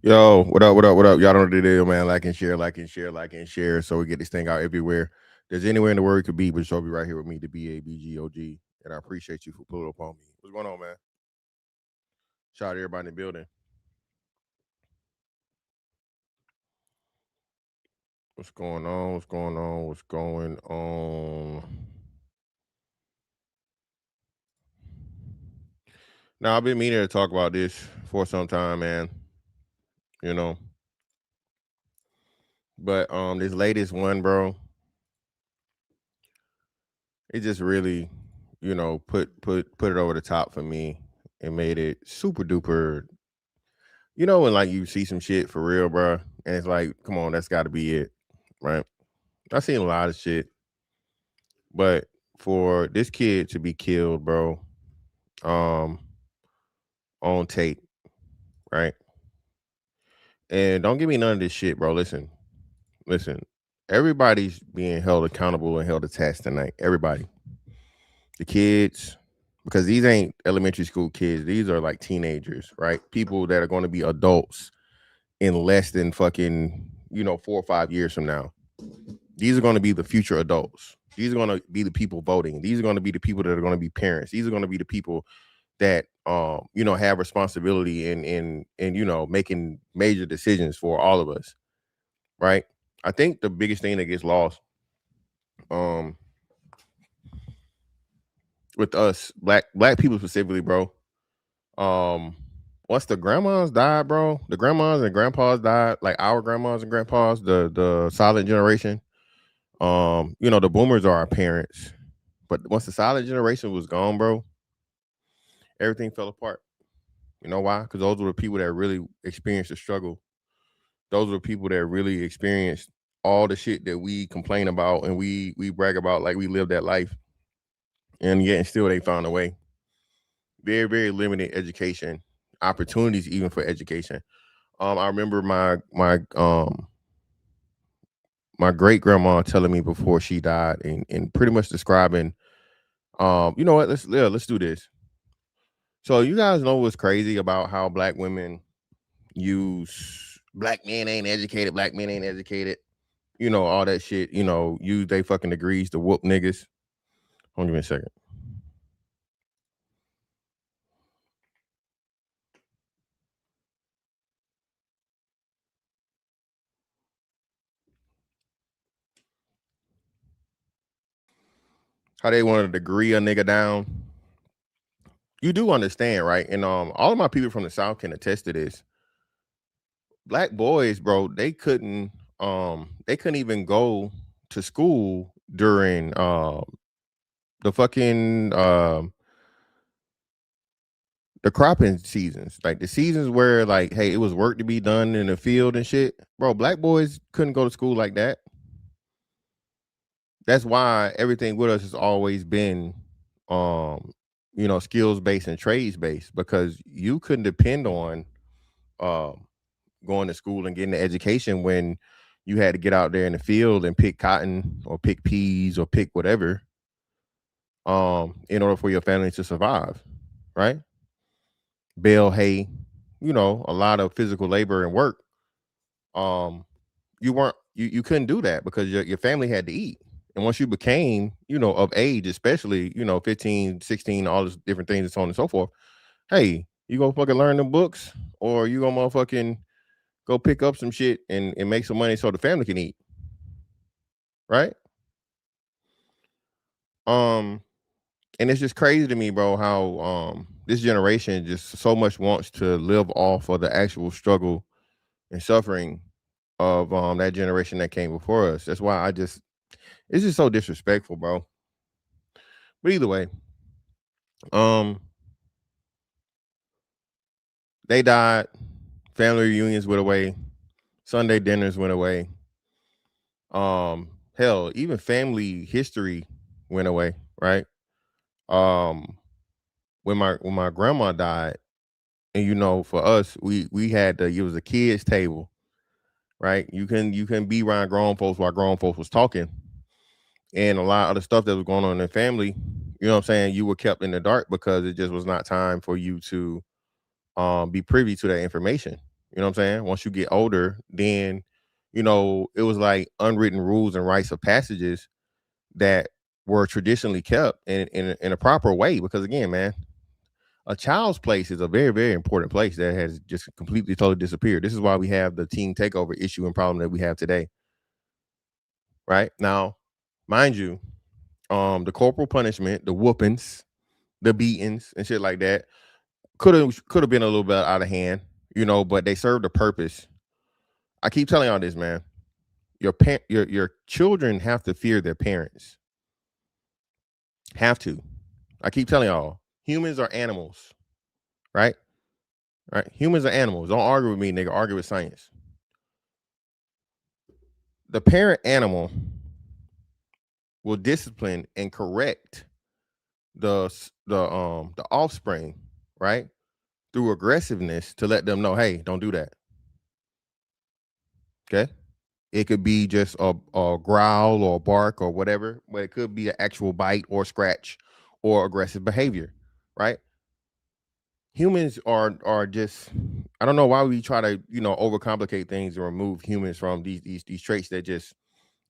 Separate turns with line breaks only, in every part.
Yo, what up, what up, what up? Y'all don't know the deal, man. Like and share, like and share, like and share. So we get this thing out everywhere. There's anywhere in the world it could be, but you'll be right here with me, the BABGOG. And I appreciate you for pulling up on me. What's going on, man? Shout out to everybody in the building. What's going on? What's going on? What's going on? Now, I've been meaning to talk about this for some time, man. You know, but this latest one, bro, it just really, put it over the top for me and made it super duper. When like you see some shit for real, bro, and it's like, come on, that's got to be it, right? I've seen a lot of shit, but for this kid to be killed, bro, um, on tape, right? And don't give me none of this shit, bro. Listen. Everybody's being held accountable and held to task tonight. Everybody, the kids, because these ain't elementary school kids. These are like teenagers, right? People that are going to be adults in less than fucking 4 or 5 years from now. These are going to be the future adults. These are going to be the people voting. These are going to be the people that are going to be parents. These are going to be the people that have responsibility in making major decisions for all of us, right? I think the biggest thing that gets lost um with us black people specifically, bro. Um Once the grandmas died, bro, the grandmas and grandpas died, like our grandmas and grandpas, the silent generation. The boomers are our parents. But once the silent generation was gone, bro, everything fell apart. You know why? Because those were the people that really experienced the struggle. Those were the people that really experienced all the shit that we complain about and we brag about like we lived that life. And yet and still they found a way. Very, very limited education, opportunities even for education. I remember my great grandma telling me before she died and pretty much describing, you know what, let's do this. So you guys know what's crazy about how black women use black men ain't educated, all that shit, use they fucking degrees to whoop niggas. Hold on, give me a second. How they want to degree a nigga down. You do understand, right? And all of my people from the South can attest to this. Black boys, bro, they couldn't even go to school during the fucking the cropping seasons, like the seasons where like, hey, it was work to be done in the field and shit. Bro, black boys couldn't go to school like that. That's why everything with us has always been skills based and trades based, because you couldn't depend on um going to school and getting the education when you had to get out there in the field and pick cotton or pick peas or pick whatever in order for your family to survive, right? Bale hay, a lot of physical labor and work. um you couldn't do that because your family had to eat. And once you became of age, especially 15, 16, all these different things and so on and so forth, hey, you gonna fucking learn them books, or you gonna motherfucking go pick up some shit and make some money so the family can eat, right? Um, and it's just crazy to me, bro, how this generation just so much wants to live off of the actual struggle and suffering of that generation that came before us. That's why it's just so disrespectful, bro. But either way, um, they died. Family reunions went away. Sunday dinners went away. Hell, even family history went away, right? Um, when my grandma died, and for us, we had it was a kids table, right? You can be around grown folks while grown folks was talking, and a lot of the stuff that was going on in the family, what I'm saying, you were kept in the dark because it just was not time for you to be privy to that information. You know what I'm saying? Once you get older, then, you know, it was like unwritten rules and rites of passages that were traditionally kept in a proper way. Because again, man, a child's place is a very, very important place that has just completely totally disappeared. This is why we have the teen takeover issue and problem that we have today. Right now, mind you, the corporal punishment, the whoopings, the beatings, and shit like that could have been a little bit out of hand, you know, but they served a purpose. I keep telling y'all this, man. Your children have to fear their parents. Have to. I keep telling y'all, humans are animals, right? Right? Humans are animals. Don't argue with me, nigga. Argue with science. The parent animal will discipline and correct the offspring, right? Through aggressiveness to let them know, hey, don't do that. Okay. It could be just a growl or a bark or whatever, but it could be an actual bite or scratch or aggressive behavior, right? Humans are just, I don't know why we try to, you know, overcomplicate things and remove humans from these traits that just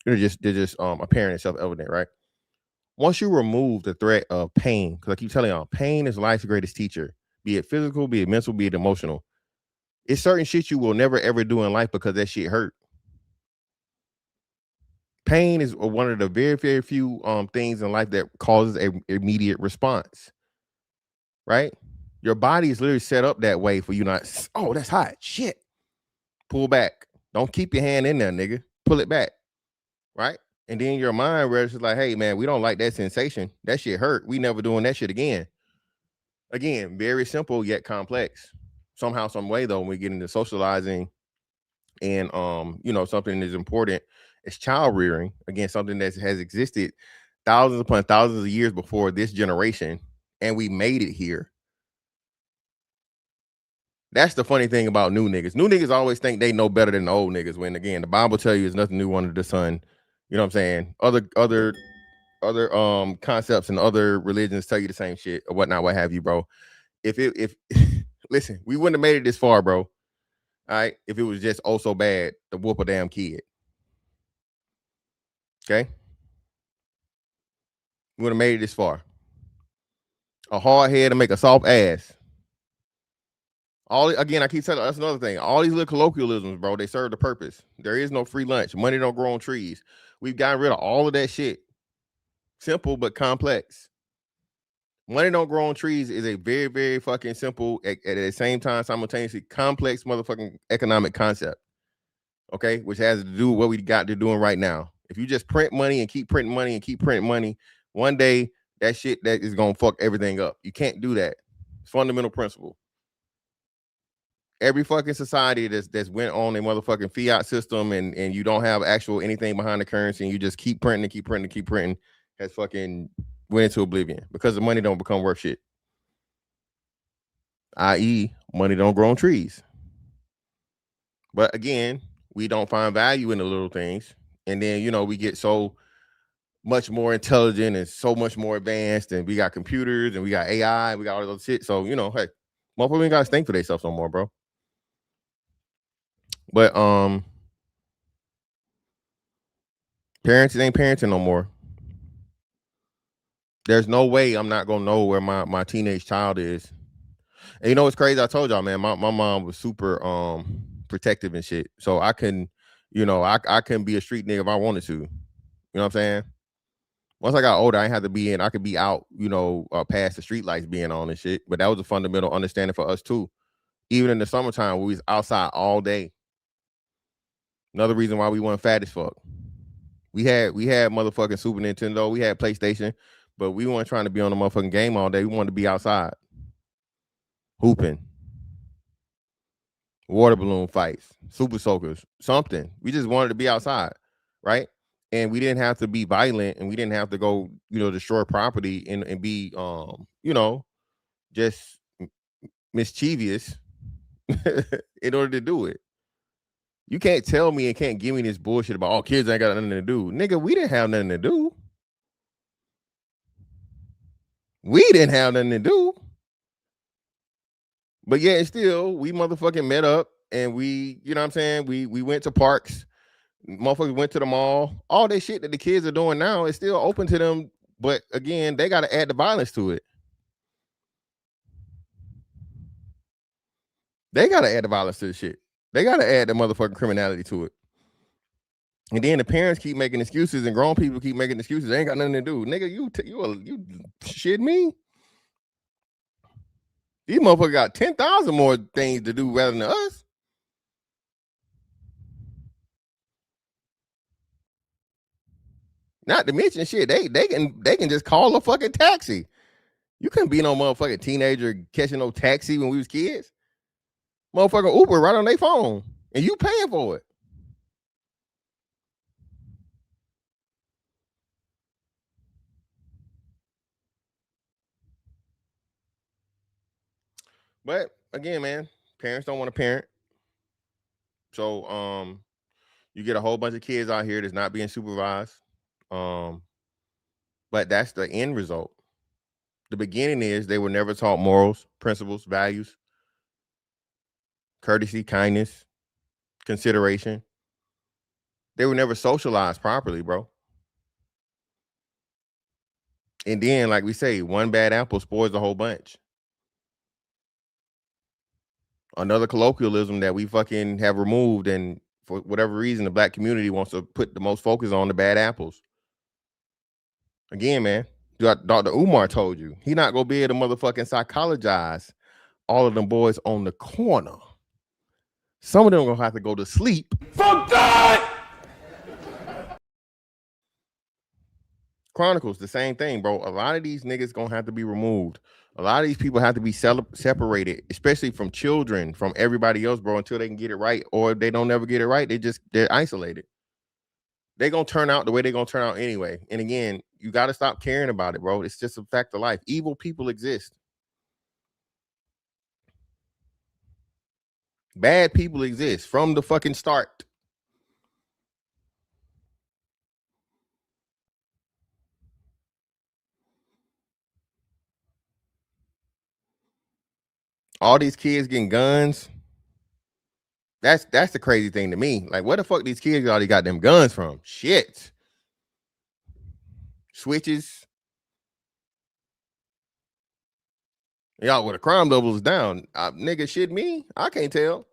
they're just apparent and self-evident, right? Once you remove the threat of pain, because I keep telling y'all, pain is life's greatest teacher, be it physical, be it mental, be it emotional. It's certain shit you will never ever do in life because that shit hurt. Pain is one of the very, very few things in life that causes a immediate response, right? Your body is literally set up that way for you not, oh, that's hot. Shit. Pull back. Don't keep your hand in there, nigga. Pull it back. Right? And then your mind registers like, hey, man, we don't like that sensation. That shit hurt. We never doing that shit again. Again, very simple yet complex. Somehow, some way, though, when we get into socializing and you know, something that's important is child rearing. Again, something that has existed thousands upon thousands of years before this generation, and we made it here. That's the funny thing about new niggas. New niggas always think they know better than the old niggas. When again, the Bible tell you there's nothing new under the sun. You know what I'm saying? Other concepts and other religions tell you the same shit or whatnot, what have you, bro. If listen, we wouldn't have made it this far, bro. All right, if it was just oh so bad to whoop a damn kid. Okay, we would have made it this far. A hard head to make a soft ass. All again, I keep telling you, that's another thing. All these little colloquialisms, bro, they serve the purpose. There is no free lunch. Money don't grow on trees. We've gotten rid of all of that shit. Simple but complex. Money don't grow on trees is a very, very fucking simple, at the same time, simultaneously complex motherfucking economic concept. Okay, which has to do with what we got to doing right now. If you just print money and keep printing money and keep printing money, one day that shit that is gonna fuck everything up. You can't do that. It's fundamental principle. Every fucking society that's went on a motherfucking fiat system and you don't have actual anything behind the currency and you just keep printing and keep printing and keep printing has fucking went into oblivion because the money don't become worth shit. I.e., money don't grow on trees. But again, we don't find value in the little things. And then, you know, we get so much more intelligent and so much more advanced, and we got computers and we got AI, we got all those shit. So, you know, hey, motherfuckers ain't gotta think for themselves no more, bro. But parents ain't parenting no more. There's no way I'm not gonna know where my teenage child is. And you know what's crazy? I told y'all, man, my mom was super protective and shit. So I can, you know, I can be a street nigga if I wanted to. You know what I'm saying? Once I got older, I had to be in. I could be out, you know, past the street lights being on and shit. But that was a fundamental understanding for us too. Even in the summertime, we was outside all day. Another reason why we weren't fat as fuck. We had motherfucking Super Nintendo. We had PlayStation, but we weren't trying to be on the motherfucking game all day. We wanted to be outside, hooping, water balloon fights, super soakers, something. We just wanted to be outside, right? And we didn't have to be violent, and we didn't have to go, you know, destroy property and be, you know, just mischievous in order to do it. You can't tell me and can't give me this bullshit about all kids ain't got nothing to do. Nigga, we didn't have nothing to do. We didn't have nothing to do. But yeah, still, we motherfucking met up and we, you know what I'm saying? We went to parks, motherfuckers went to the mall. All this shit that the kids are doing now is still open to them, but again, they gotta add the violence to it. They gotta add the violence to the shit. They gotta add the motherfucking criminality to it. And then the parents keep making excuses, and grown people keep making excuses. They ain't got nothing to do, nigga. You shit me. These motherfuckers got 10,000 more things to do rather than us. Not to mention shit, they can just call a fucking taxi. You couldn't be no motherfucking teenager catching no taxi when we was kids. Motherfucking Uber right on their phone, and you paying for it. But again, man, parents don't want to parent. So you get a whole bunch of kids out here that's not being supervised. But that's the end result. The beginning is they were never taught morals, principles, values, courtesy, kindness, consideration. They were never socialized properly, bro. And then, like we say, one bad apple spoils the whole bunch. Another colloquialism that we fucking have removed, and for whatever reason, the black community wants to put the most focus on the bad apples. Again, man, Dr. Umar told you he not gonna be able to motherfucking psychologize all of them boys on the corner. Some of them gonna have to go to sleep. Fuck that! Chronicles, the same thing, bro. A lot of these niggas gonna have to be removed. A lot of these people have to be separated, especially from children, from everybody else, bro, until they can get it right. Or if they don't never get it right, they're isolated. They're gonna turn out the way they're gonna turn out anyway. And again, you gotta stop caring about it, bro. It's just a fact of life. Evil people exist. Bad people exist from the fucking start. All these kids getting guns. That's the crazy thing to me. Like, where the fuck these kids already got them guns from? Shit. Switches. Y'all, with the crime levels down. Nigga, shit me. I can't tell.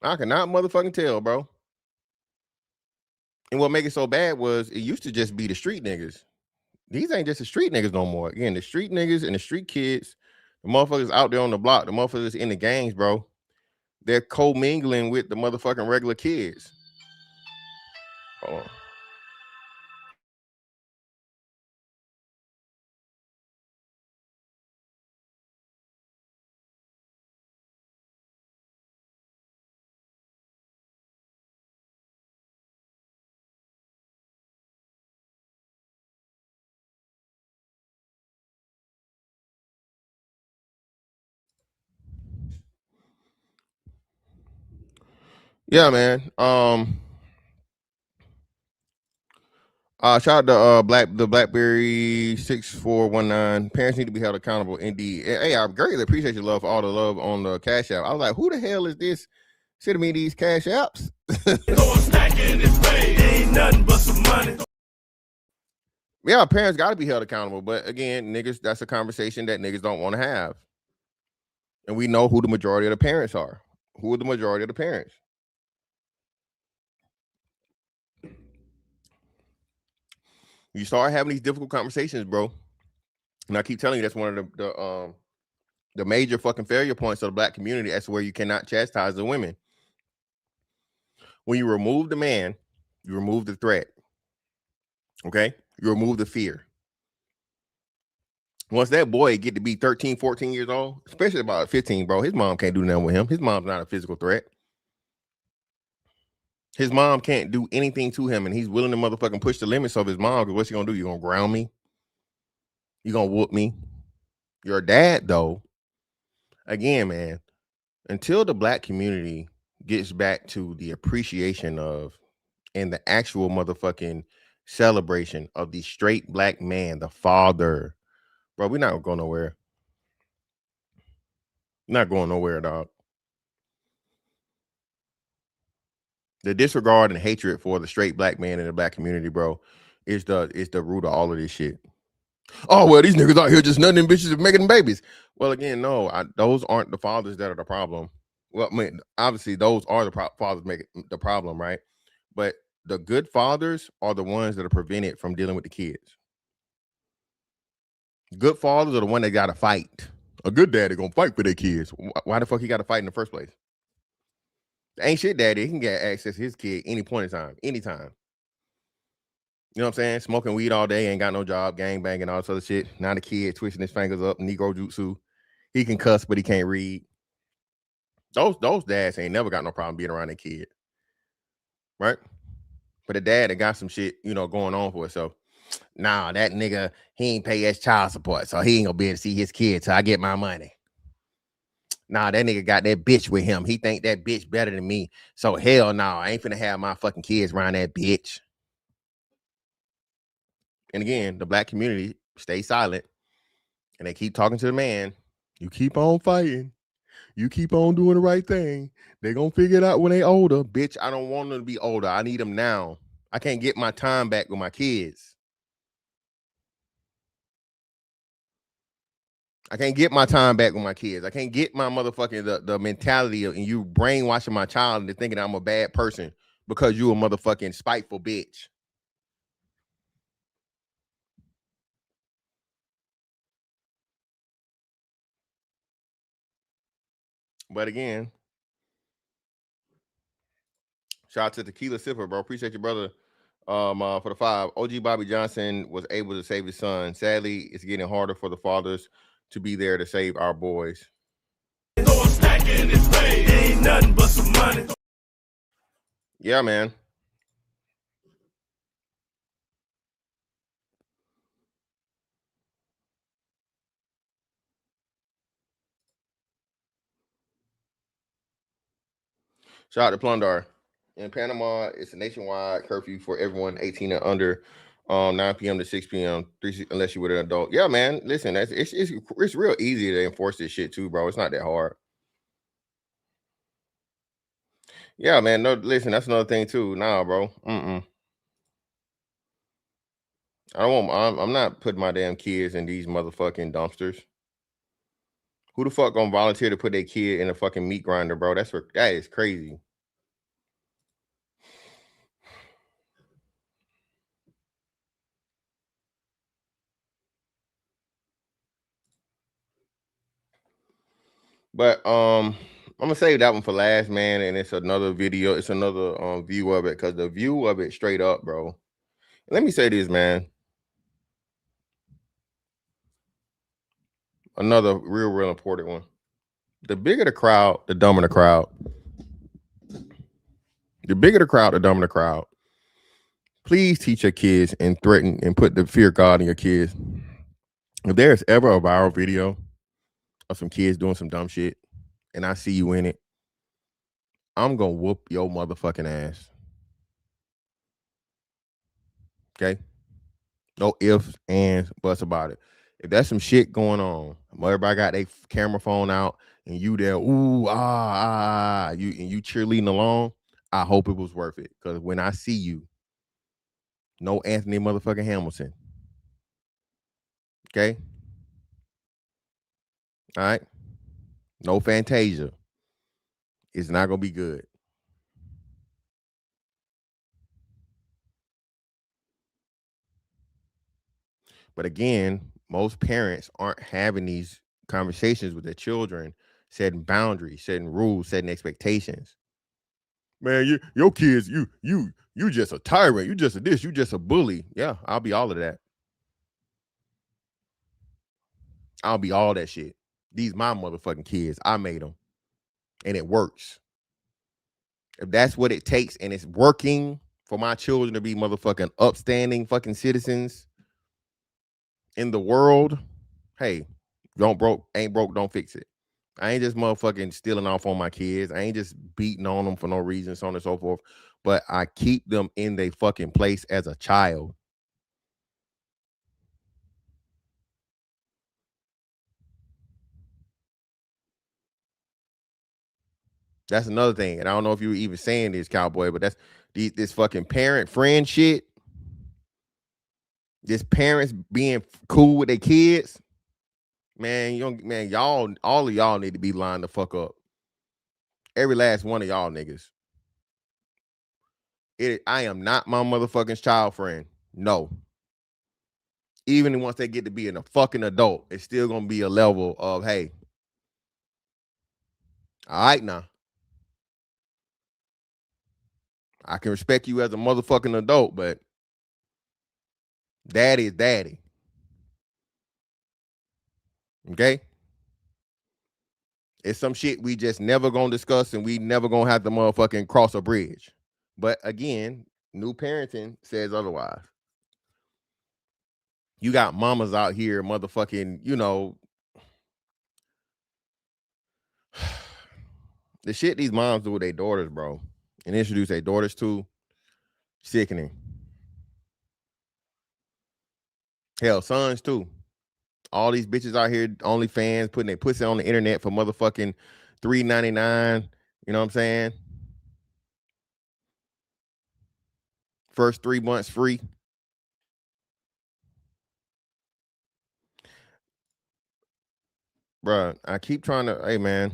I cannot motherfucking tell, bro. And what make it so bad was it used to just be the street niggas. These ain't just the street niggas no more. Again, the street niggas and the street kids, the motherfuckers out there on the block, the motherfuckers in the gangs, bro. They're co-mingling with the motherfucking regular kids. Hold on. Yeah, man. Shout out to the Blackberry 6419. Parents need to be held accountable. Indeed. Hey, I greatly appreciate your love for all the love on the Cash App. I was like, who the hell is this sending me these Cash Apps? Ain't nothing but some money. Yeah, parents got to be held accountable. But again, niggas, that's a conversation that niggas don't want to have. And we know who the majority of the parents are. Who are the majority of the parents? You start having these difficult conversations, bro. And I keep telling you that's one of the major fucking failure points of the black community. That's where you cannot chastise the women. When you remove the man, you remove the threat. Okay? You remove the fear. Once that boy get to be 13, 14 years old, especially about 15, bro, his mom can't do nothing with him. His mom's not a physical threat. His mom can't do anything to him, and he's willing to motherfucking push the limits of his mom. Because what's he gonna do? You gonna ground me? You gonna whoop me? Your dad, though, again, man, until the black community gets back to the appreciation of and the actual motherfucking celebration of the straight black man, the father, bro, we're not going nowhere. Not going nowhere, dog. The disregard and hatred for the straight black man in the black community, bro, is the root of all of this shit. Oh, well, these niggas out here just nutting bitches and making babies. Well, again, no, those aren't the fathers that are the problem. Well, I mean, obviously, those are the fathers making the problem, right? But the good fathers are the ones that are prevented from dealing with the kids. Good fathers are the one that got to fight. A good daddy gonna fight for their kids. Why the fuck he got to fight in the first place? Ain't shit daddy. He can get access to his kid any point in time, anytime. You know what I'm saying? Smoking weed all day, ain't got no job, gang banging, all this other shit. Now the kid twisting his fingers up, Negro jutsu. He can cuss, but he can't read. Those dads ain't never got no problem being around their kid, right? But the dad that got some shit, going on for itself. Nah, that nigga, he ain't pay his child support, so he ain't gonna be able to see his kid till I get my money. Nah, that nigga got that bitch with him. He think that bitch better than me. So hell no, I ain't finna have my fucking kids around that bitch. And again, the black community stay silent and they keep talking to the man. You keep on fighting. You keep on doing the right thing. They gonna figure it out when they older. Bitch, I don't want them to be older. I need them now. I can't get my time back with my kids. I can't get my time back with my kids. I can't get my motherfucking the mentality of and you brainwashing my child into thinking I'm a bad person because you a motherfucking spiteful bitch. But again, shout out to Tequila Sipper, bro. Appreciate you, brother. For the 5, OG Bobby Johnson was able to save his son. Sadly, it's getting harder for the fathers to be there to save our boys. Ain't nothing but some money. Yeah, man. Shout out to Plundar. In Panama, it's a nationwide curfew for everyone 18 and under, 9 p.m. to 6 p.m. Unless you're with an adult. Yeah, man. Listen, it's real easy to enforce this shit too, bro. It's not that hard. Yeah, man. No, listen, that's another thing too. Nah, bro. I don't want. I'm not putting my damn kids in these motherfucking dumpsters. Who the fuck gonna volunteer to put their kid in a fucking meat grinder, bro? That is crazy. But I'm gonna save that one for last, man. And it's another video. It's another view of it because the view of it straight up, bro. Let me say this, man. Another real important one. The bigger the crowd, the dumber the crowd. The bigger the crowd, the dumber the crowd. Please teach your kids and threaten and put the fear of God in your kids. If there's ever a viral video of some kids doing some dumb shit and I see you in it, I'm gonna whoop your motherfucking ass. Okay? No ifs, ands, buts about it. If there's some shit going on, everybody got their camera phone out and you there, you cheerleading along, I hope it was worth it. Because when I see you, no Anthony motherfucking Hamilton. Okay? All right? No Fantasia. It's not gonna be good. But again, most parents aren't having these conversations with their children, setting boundaries, setting rules, setting expectations. Man, your kids, you just a tyrant. You just a this. You just a bully. Yeah, I'll be all of that. I'll be all that shit. These my motherfucking kids. I made them, and it works. If that's what it takes, and it's working for my children to be motherfucking upstanding fucking citizens in the world, hey, ain't broke, don't fix it. I ain't just motherfucking stealing off on my kids. I ain't just beating on them for no reason, so on and so forth. But I keep them in their fucking place as a child. That's another thing. And I don't know if you were even saying this, Cowboy, but that's this fucking parent friend shit. This parents being cool with their kids. Man, y'all, all of y'all need to be lined the fuck up. Every last one of y'all niggas. I am not my motherfucking child friend. No. Even once they get to being a fucking adult, it's still gonna be a level of, hey, all right now. I can respect you as a motherfucking adult, but daddy is daddy. Okay? It's some shit we just never gonna discuss, and we never gonna have to motherfucking cross a bridge. But again, new parenting says otherwise. You got mamas out here motherfucking, the shit these moms do with their daughters, bro, and introduce their daughters to, sickening. Hell, sons too. All these bitches out here, OnlyFans, putting their pussy on the internet for motherfucking $3.99. You know what I'm saying? First 3 months free. Bruh, I keep trying to, hey man,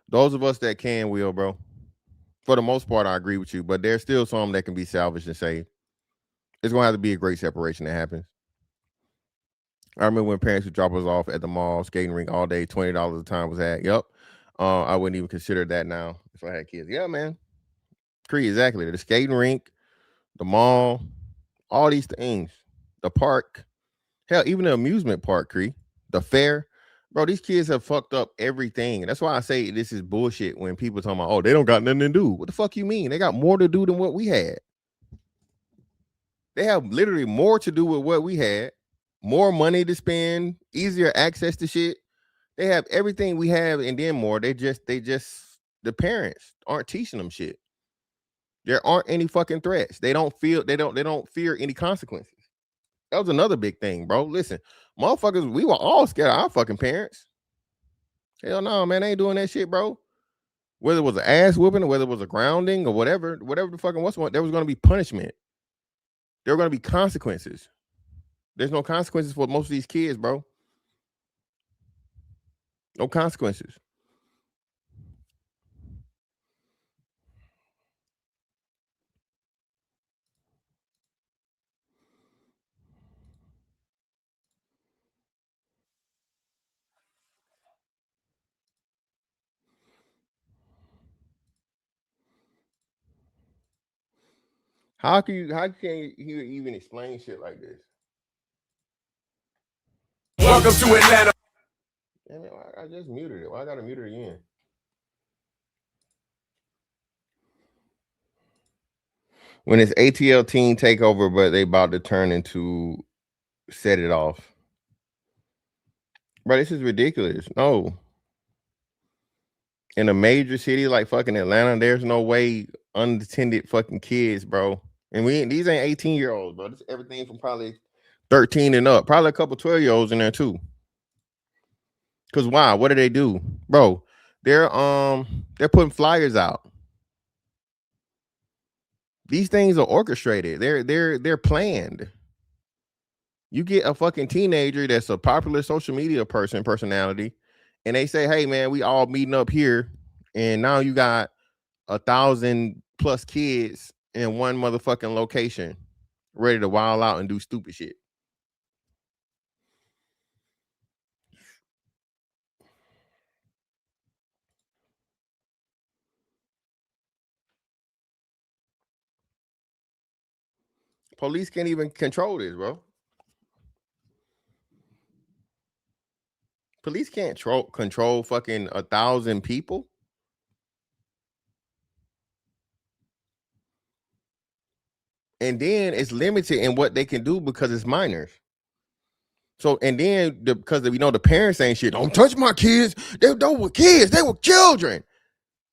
those of us that can will, bro. For the most part, I agree with you, but there's still some that can be salvaged and saved. It's gonna have to be a great separation that happens. I remember when parents would drop us off at the mall, skating rink all day, $20 a time was at. Yep. I wouldn't even consider that now if I had kids. Yeah, man. Exactly. The skating rink, the mall, all these things, the park, hell, even the amusement park, the fair. Bro, these kids have fucked up everything. That's why I say this is bullshit when people talking about, oh, they don't got nothing to do. What the fuck you mean? They got more to do than what we had. They have literally more to do with what we had, more money to spend, easier access to shit. They have everything we have and then more. The parents aren't teaching them shit. There aren't any fucking threats. They don't fear any consequences. That was another big thing, bro. Listen, motherfuckers, we were all scared of our fucking parents. Hell no, man, they ain't doing that shit, bro. Whether it was an ass whooping or whether it was a grounding or whatever the fucking was, there was going to be punishment. There were going to be consequences. There's no consequences for most of these kids, bro. No consequences. How can you even explain shit like this? Welcome to Atlanta. Damn it, I just muted it. Why I gotta mute it again? When it's ATL Teen Takeover, but they about to turn into Set It Off. Bro, this is ridiculous. No. In a major city like fucking Atlanta, there's no way unattended fucking kids, bro. And these ain't 18-year-olds, bro. This is everything from probably 13 and up. Probably a couple 12-year-olds in there too. Cause why? What do they do? Bro, they're putting flyers out. These things are orchestrated. They're planned. You get a fucking teenager that's a popular social media personality, and they say, hey man, we all meeting up here, and now you got 1,000 plus kids in one motherfucking location ready to wild out and do stupid shit. Police can't even control this, bro. Police can't control fucking 1,000 people. And then it's limited in what they can do because it's minors. So, and then because the parents ain't shit. Don't touch my kids. They were kids. They were children.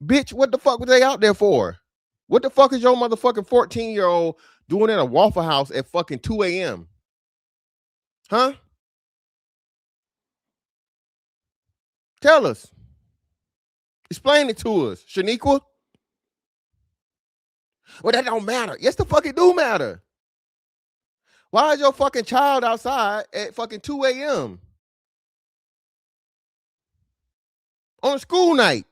Bitch, what the fuck were they out there for? What the fuck is your motherfucking 14-year-old doing at a Waffle House at fucking 2 a.m.? Huh? Tell us. Explain it to us, Shaniqua. Well, that don't matter. Yes, the fuck it do matter. Why is your fucking child outside at fucking 2 a.m. on a school night?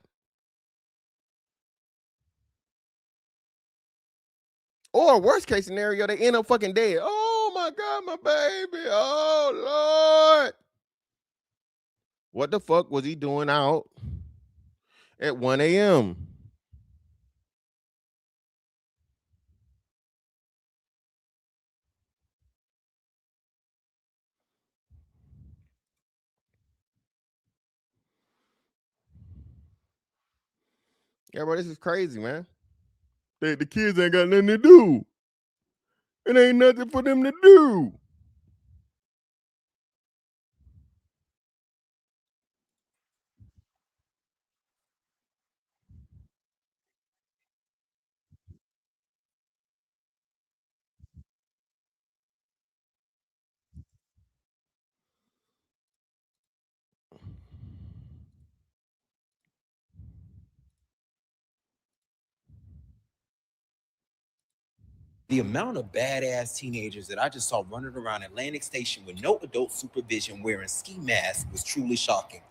Or worst case scenario, they end up fucking dead. Oh my God, my baby. Oh Lord. What the fuck was he doing out at 1 a.m.? Yeah, bro, this is crazy, man. The kids ain't got nothing to do. It ain't nothing for them to do.
The amount of badass teenagers that I just saw running around Atlantic Station with no adult supervision wearing ski masks was truly shocking.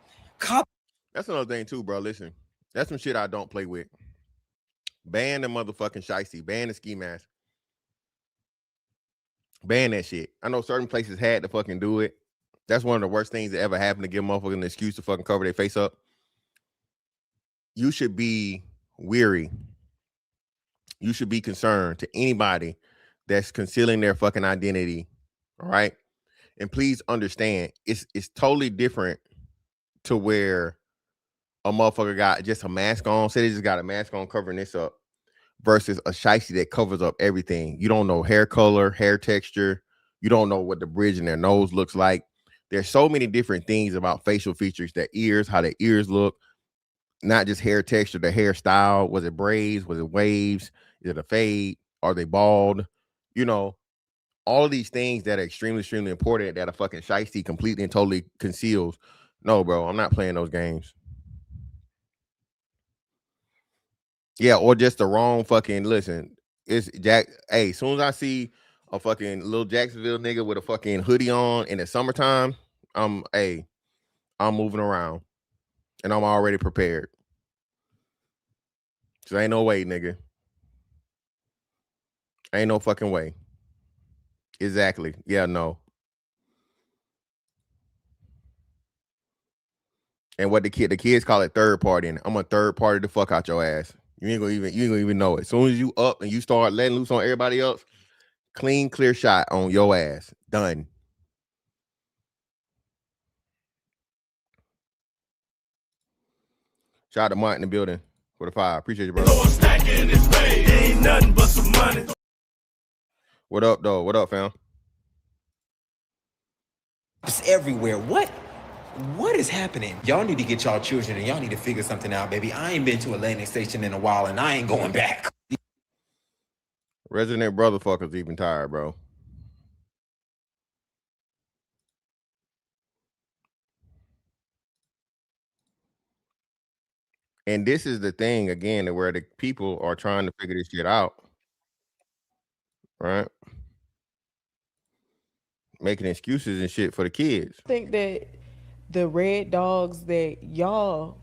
That's another thing too, bro. Listen, that's some shit I don't play with. Ban the motherfucking shiesty. Ban the ski mask. Ban that shit. I know certain places had to fucking do it. That's one of the worst things that ever happened, to give motherfuckers an excuse to fucking cover their face up. You should be weary. You should be concerned to anybody that's concealing their fucking identity. All right. And please understand, it's totally different to where a motherfucker got just a mask on, say they just got a mask on covering this up, versus a shiesty that covers up everything. You don't know hair color, hair texture. You don't know what the bridge in their nose looks like. There's so many different things about facial features, their ears, how their ears look, not just hair texture, the hairstyle. Was it braids? Was it waves? Is it a fade? Are they bald? You know, all of these things that are extremely, extremely important that a fucking shiesty completely and totally conceals. No, bro, I'm not playing those games. Yeah, or just the wrong fucking listen. It's Jack. Hey, as soon as I see a fucking little Jacksonville nigga with a fucking hoodie on in the summertime, I'm moving around and I'm already prepared. So ain't no way, nigga. Ain't no fucking way. Exactly. Yeah, no. And what the kids call it third party. And I'm a third party the fuck out your ass. You ain't gonna even know it. As soon as you up and you start letting loose on everybody else, clean, clear shot on your ass. Done. Shout out to Martin in the building for the 5. Appreciate you, bro. Ain't nothing but some money. What up, though? What up, fam?
It's everywhere. What is happening? Y'all need to get y'all children and y'all need to figure something out, baby. I ain't been to Atlantic Station in a while and I ain't going back.
Resident brotherfuckers even tired, bro. And this is the thing again, where the people are trying to figure this shit out, right? Making excuses and shit for the kids.
I think that the red dogs that y'all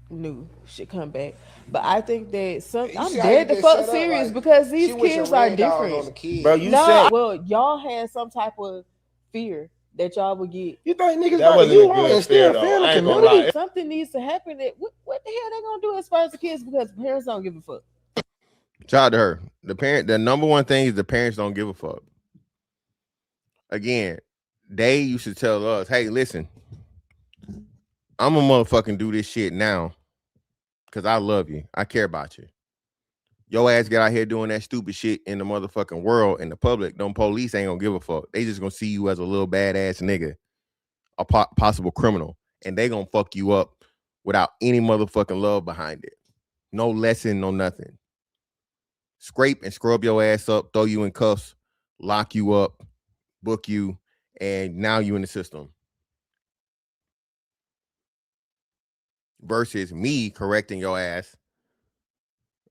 knew should come back. But I think that I'm dead the fuck serious like, because these kids are different.
Bro, you said
well, y'all had some type of fear that y'all would get.
You think niggas that wasn't you want to instill fear in the community?
Something needs to happen. What the hell they gonna do as far as the kids, because parents don't give a fuck.
Shout out to her. The number one thing is the parents don't give a fuck. Again, they used to tell us, hey, listen, I'm gonna motherfucking do this shit now because I love you. I care about you. Your ass get out here doing that stupid shit in the motherfucking world, in the public. Them police ain't gonna give a fuck. They just gonna see you as a little badass nigga, a possible criminal, and they gonna fuck you up without any motherfucking love behind it. No lesson, no nothing. Scrape and scrub your ass up, throw you in cuffs, lock you up, book you, and now you in the system. versus me correcting your ass,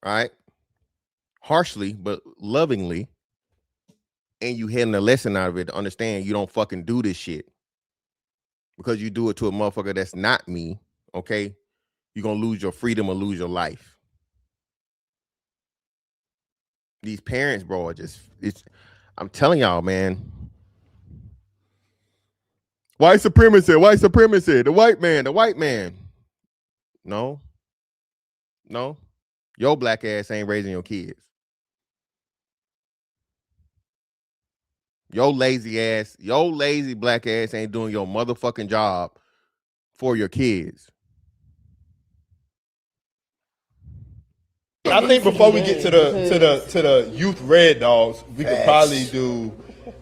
right? Harshly, but lovingly, and you getting a lesson out of it to understand you don't fucking do this shit. Because you do it to a motherfucker that's not me, okay? You're gonna lose your freedom or lose your life. These parents, bro, are just, I'm telling y'all, man. White supremacy, the white man. No. Your black ass ain't raising your kids. Your lazy black ass ain't doing your motherfucking job for your kids.
I think before we get to the youth red dogs, we could probably do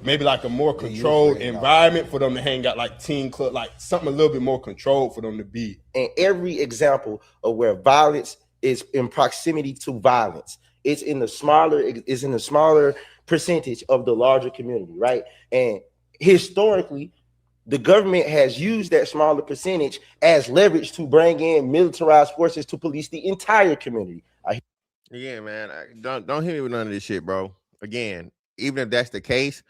maybe like a more controlled environment for them to hang out, like teen club, like something a little bit more controlled for them to be.
And every example of where violence is in proximity to violence, it's in the smaller percentage of the larger community, right? And historically, the government has used that smaller percentage as leverage to bring in militarized forces to police the entire community.
Yeah, man. Don't hit me with none of this shit, bro. Again, even if that's the case,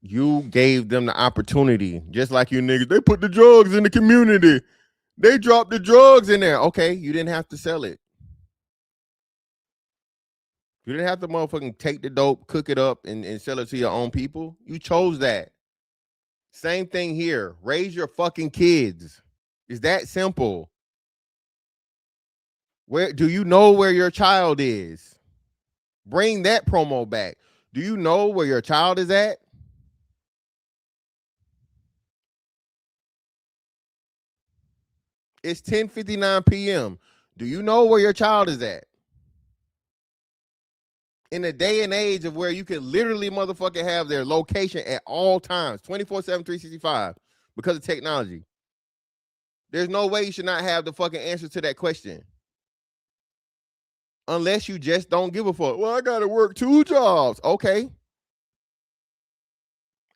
you gave them the opportunity. Just like you niggas, they put the drugs in the community. They dropped the drugs in there. Okay, you didn't have to sell it. You didn't have to motherfucking take the dope, cook it up, and sell it to your own people. You chose that. Same thing here. Raise your fucking kids. It's that simple. Where do you know where your child is? Bring that promo back. Do you know where your child is at? It's 10:59 p.m. Do you know where your child is at? In a day and age of where you can literally motherfucking have their location at all times, 24/7, 365, because of technology. There's no way you should not have the fucking answer to that question. Unless you just don't give a fuck. Well, I gotta work 2 jobs. Okay.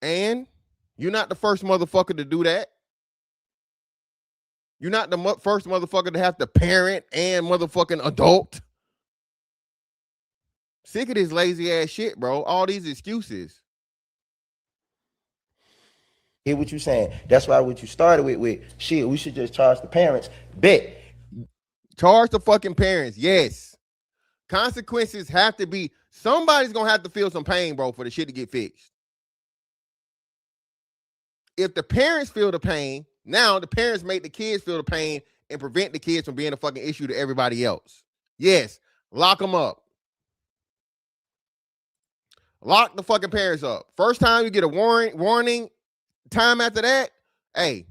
And you're not the first motherfucker to do that. You're not the first motherfucker to have to parent and motherfucking adult. Sick of this lazy ass shit, bro. All these excuses.
Hear what you saying. That's why what you started with shit, we should just charge the parents. Bet.
Charge the fucking parents. Yes. Consequences have to be, somebody's gonna have to feel some pain, bro, for the shit to get fixed. If the parents feel the pain, now the parents make the kids feel the pain and prevent the kids from being a fucking issue to everybody else. Yes, lock them up. Lock the fucking parents up. First time you get a warning, time after that, hey.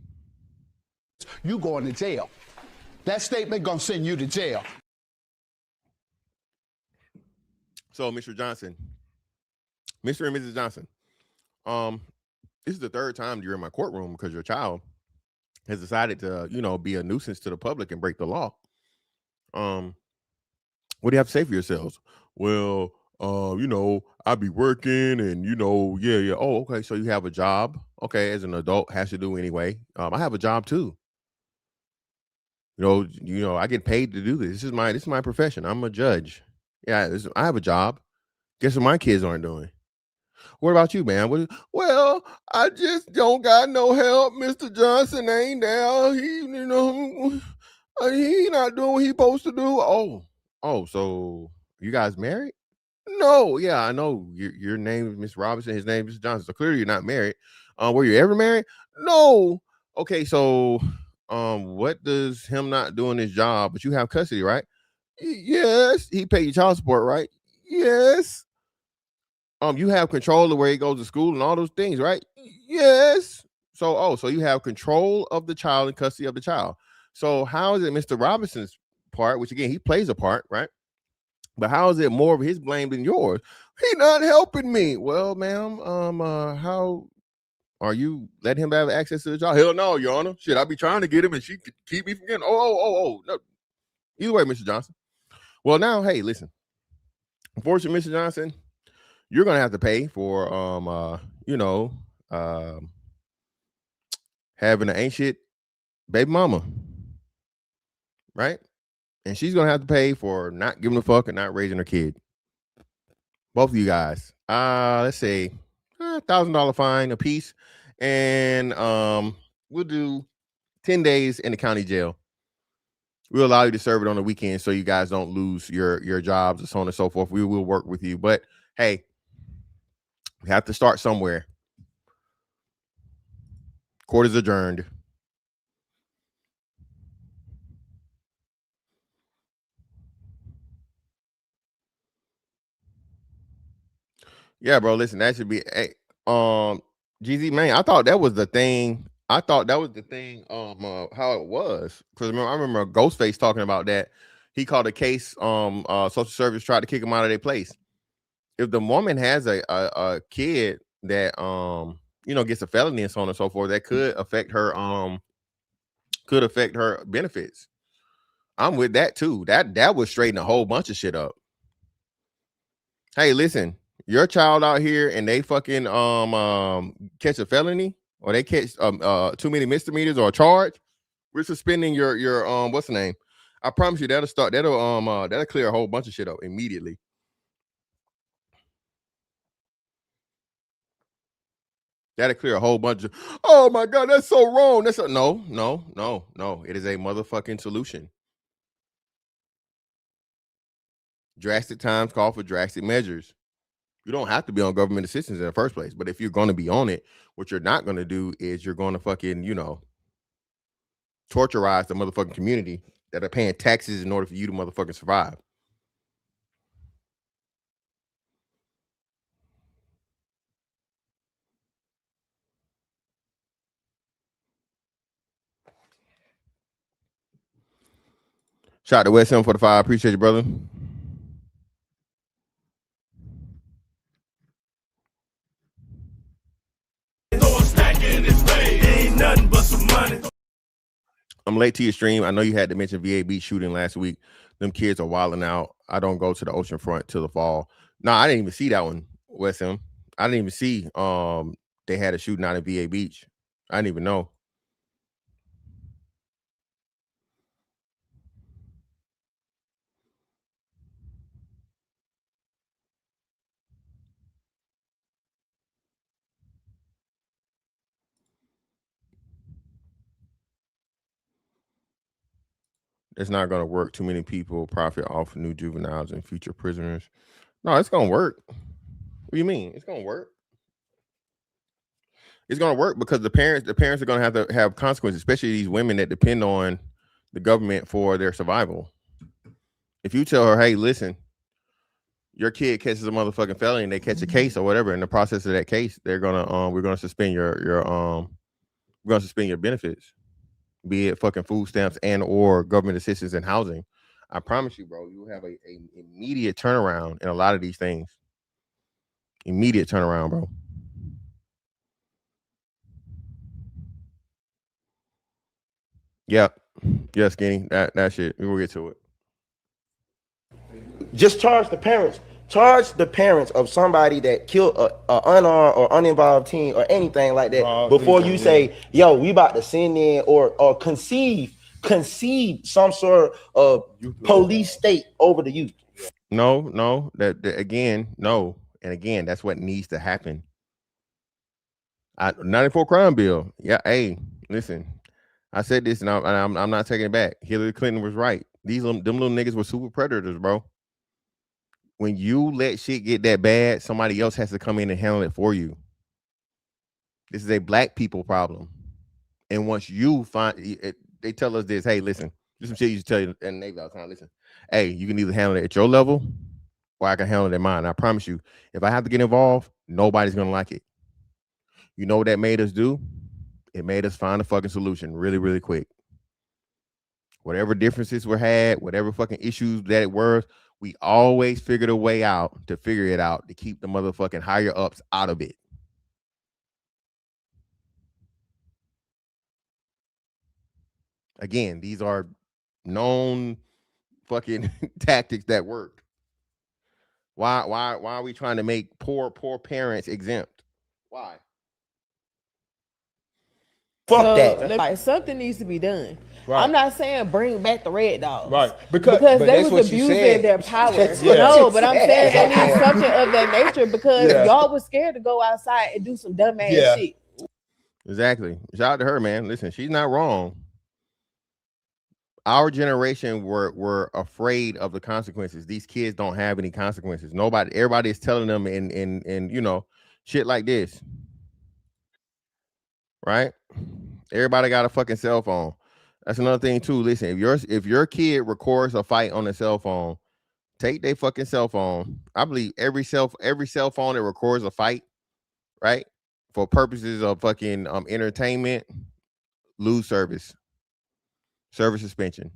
You going to jail. That statement gonna send you to jail.
So, Mr. Johnson, Mr. and Mrs. Johnson, this is the 3rd time you're in my courtroom because your child has decided to, be a nuisance to the public and break the law. What do you have to say for yourselves? Well, I be working and, yeah. Oh, okay. So you have a job. Okay. As an adult, has to do anyway. I have a job too. I get paid to do this. This is my profession. I'm a judge. Yeah, I have a job. Guess what my kids aren't doing? What about you, man? Well, I just don't got no help. Mr. Johnson ain't there. He not doing what he supposed to do. Oh, so you guys married? No, yeah, I know your name is Miss Robinson. His name is Johnson. So clearly you're not married. Were you ever married? No. Okay, so what does him not doing his job? But you have custody, right? Yes. He paid you child support, right? Yes. You have control of where he goes to school and all those things, right? Yes. So you have control of the child and custody of the child. So how is it Mr. Robinson's part, which again, he plays a part, right? But how is it more of his blame than yours? He not helping me. Well, ma'am, how are you letting him have access to the child? Hell no, Your Honor. Shit, I be trying to get him and she could keep me from getting, no. Either way, Mr. Johnson. Well, now, hey, listen. Unfortunately, Mr. Johnson, you're gonna have to pay for having an ain't shit baby mama. right? And she's gonna have to pay for not giving a fuck and not raising her kid. Both of you guys. Let's say $1,000 fine a piece, and we'll do 10 days in the county jail. We'll allow you to serve it on the weekend so you guys don't lose your jobs and so on and so forth. We will work with you, but hey, we have to start somewhere. Court is adjourned. Yeah, bro. Listen, that should be GZ, man. I thought that was the thing. I thought that was the thing. How it was, because I remember Ghostface talking about that. He called a case. Social service tried to kick him out of their place. If the woman has a kid that gets a felony and so on and so forth, that could affect her benefits. I'm with that too. That would straighten a whole bunch of shit up. Hey, listen, your child out here and they fucking catch a felony, or they catch too many misdemeanors or a charge, we're suspending your what's the name? I promise you that'll clear a whole bunch of shit up immediately. That'll clear a whole bunch of, oh my God, that's so wrong. No. It is a motherfucking solution. Drastic times call for drastic measures. You don't have to be on government assistance in the first place, but if you're going to be on it, what you're not going to do is you're going to fucking, torturize the motherfucking community that are paying taxes in order for you to motherfucking survive. Shout out to West 745. Appreciate you, brother. Ain't nothing but some money. I'm late to your stream. I know you had to mention VA Beach shooting last week. Them kids are wilding out. I don't go to the ocean front till the fall. No, I didn't even see that one, West M. I didn't even see they had a shooting out at VA Beach. I didn't even know. It's not going to work. Too many people profit off new juveniles and future prisoners. No, it's going to work. What do you mean? It's going to work. It's going to work because the parents are going to have consequences, especially these women that depend on the government for their survival. If you tell her, hey, listen, your kid catches a motherfucking felony and they catch a case or whatever, in the process of that case, we're gonna suspend your benefits, be it fucking food stamps and or government assistance and housing. I promise you, bro, you will have a immediate turnaround in a lot of these things. Immediate turnaround, bro. Yep. Yeah, Skinny. That shit. We will get to it.
Just charge the parents. Charge the parents of somebody that killed a unarmed or uninvolved teen or anything like that before you say, yo, we about to send in or conceive some sort of police state over the youth.
No. That again, no. And again, that's what needs to happen. 94 crime bill. Yeah, hey, listen. I said this and I'm not taking it back. Hillary Clinton was right. Them little niggas were super predators, bro. When you let shit get that bad, somebody else has to come in and handle it for you. This is a black people problem. And once you find it, they tell us this, hey, listen, there's some shit you should tell you in the Navy all the time. Listen, hey, you can either handle it at your level or I can handle it at mine. I promise you, if I have to get involved, nobody's gonna like it. You know what that made us do? It made us find a fucking solution really, really quick. Whatever differences were had, whatever fucking issues that it were, we always figured a way out to figure it out to keep the motherfucking higher ups out of it. Again, these are known fucking tactics that work. Why are we trying to make poor parents exempt? Why?
Fuck that.
Like, something needs to be done.
Right.
I'm not saying bring back the red dogs.
Right.
Because they was abusing their power. No, but I'm saying they need something of that nature because y'all was scared to go outside and do some dumb ass shit.
Exactly. Shout out to her, man. Listen, she's not wrong. Our generation were afraid of the consequences. These kids don't have any consequences. Everybody is telling them in you know, shit like this. Right? Everybody got a fucking cell phone. That's another thing too. Listen, if your kid records a fight on a cell phone, take their fucking cell phone. I believe every cell phone that records a fight, right, for purposes of fucking entertainment, lose service suspension.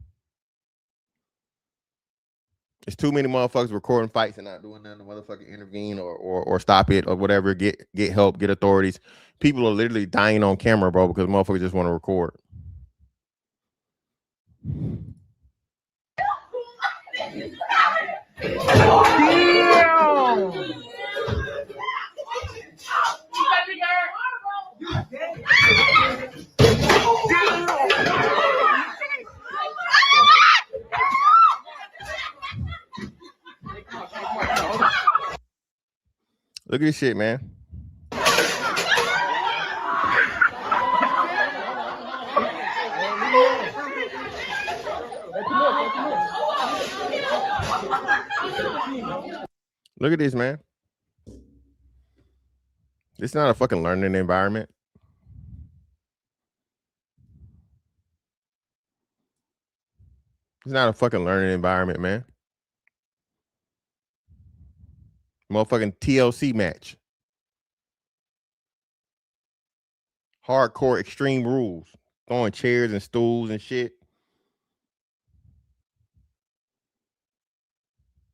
There's too many motherfuckers recording fights and not doing nothing to motherfucking intervene or stop it or whatever. Get help, get authorities. People are literally dying on camera, bro, because motherfuckers just want to record. Look at this shit, man. Look at this, man. This is not a fucking learning environment. It's not a fucking learning environment, man. Motherfucking TLC match. Hardcore extreme rules. Throwing chairs and stools and shit.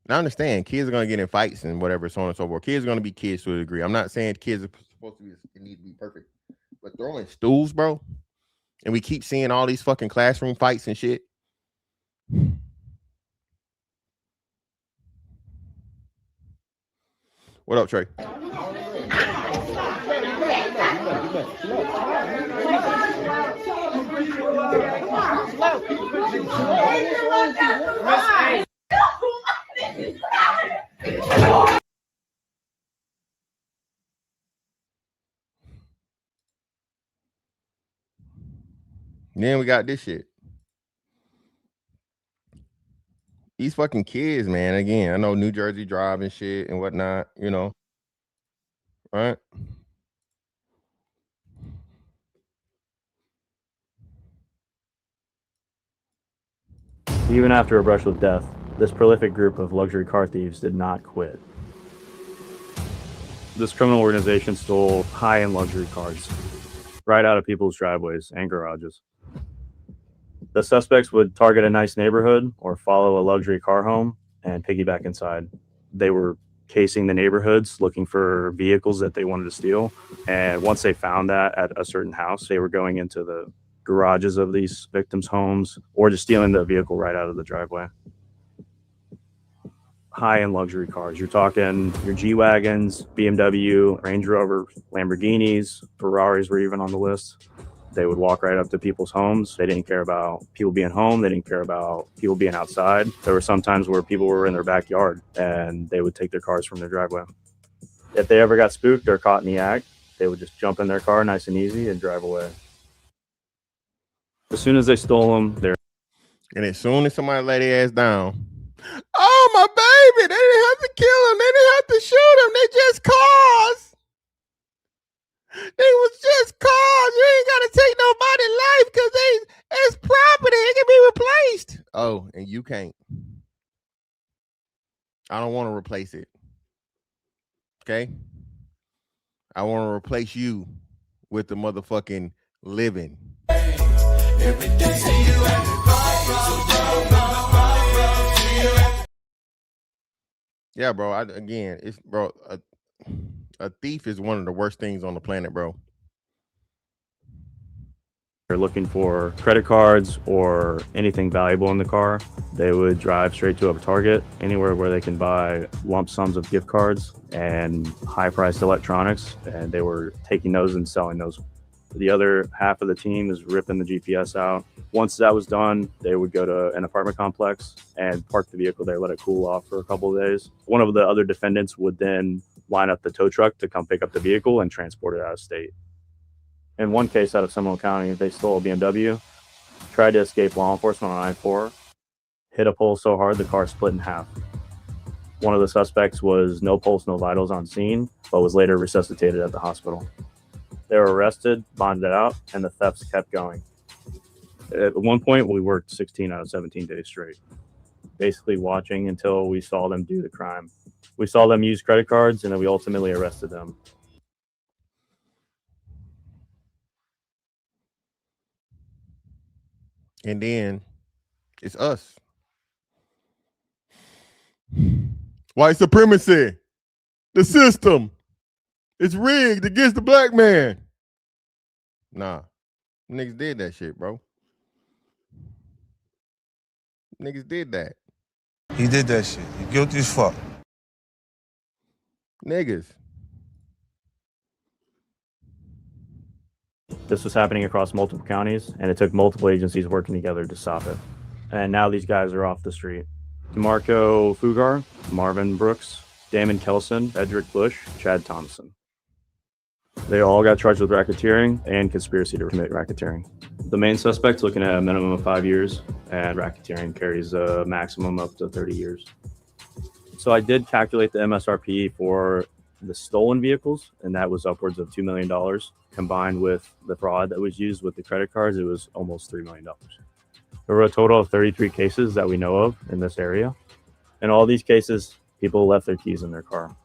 Now, I understand kids are going to get in fights and whatever, so on and so forth. Kids are going to be kids to a degree. I'm not saying kids are supposed to need to be perfect. But throwing stools, bro, and we keep seeing all these fucking classroom fights and shit. What up, Trey? Then we got this shit. These fucking kids, man. Again, I know New Jersey Drive and shit and whatnot, you know. Right?
Even after a brush with death, this prolific group of luxury car thieves did not quit. This criminal organization stole high-end luxury cars right out of people's driveways and garages. The suspects would target a nice neighborhood or follow a luxury car home and piggyback inside. They were casing the neighborhoods looking for vehicles that they wanted to steal. And once they found that at a certain house, they were going into the garages of these victims' homes or just stealing the vehicle right out of the driveway. High-end luxury cars. You're talking your G-Wagons, BMW, Range Rover, Lamborghinis, Ferraris were even on the list. They would walk right up to people's homes. They didn't care about people being home. They didn't care about people being outside. There were some times where people were in their backyard and they would take their cars from their driveway. If they ever got spooked or caught in the act, they would just jump in their car nice and easy and drive away. As soon as they stole them,
and as soon as somebody lay their ass down, oh, my baby, they didn't have to kill him. They didn't have to shoot him. They just cars. They was just cars. You ain't got to take nobody's life because it's property. It can be replaced. Oh, and you can't. I don't want to replace it. Okay? I want to replace you with the motherfucking living. Yeah, bro. A thief is one of the worst things on the planet, bro.
they're looking for credit cards or anything valuable in the car. They would drive straight to a Target, anywhere where they can buy lump sums of gift cards and high-priced electronics, and they were taking those and selling those. The other half of the team is ripping the GPS out. Once that was done, they would go to an apartment complex and park the vehicle there, let it cool off for a couple of days. One of the other defendants would then line up the tow truck to come pick up the vehicle and transport it out of state. In one case out of Seminole County, they stole a BMW, tried to escape law enforcement on I-4, hit a pole so hard the car split in half. One of the suspects was no pulse, no vitals on scene, but was later resuscitated at the hospital. They were arrested, bonded out, and the thefts kept going. At one point, we worked 16 out of 17 days straight, basically watching until we saw them do the crime. We saw them use credit cards, and then we ultimately arrested them.
And then it's us. White supremacy. The system. It's rigged against the black man. Nah. Niggas did that shit, bro. Niggas did that.
He did that shit. He guilty as fuck.
Niggas.
This was happening across multiple counties, and it took multiple agencies working together to stop it. And now these guys are off the street. DeMarco Fugar, Marvin Brooks, Damon Kelson, Edric Bush, Chad Thompson. They all got charged with racketeering and conspiracy to commit racketeering. The main suspect's looking at a minimum of 5 years, and racketeering carries a maximum up to 30 years. So I did calculate the MSRP for the stolen vehicles, and that was upwards of $2 million. Combined with the fraud that was used with the credit cards, it was almost $3 million. There were a total of 33 cases that we know of in this area. In all these cases, people left their keys in their car.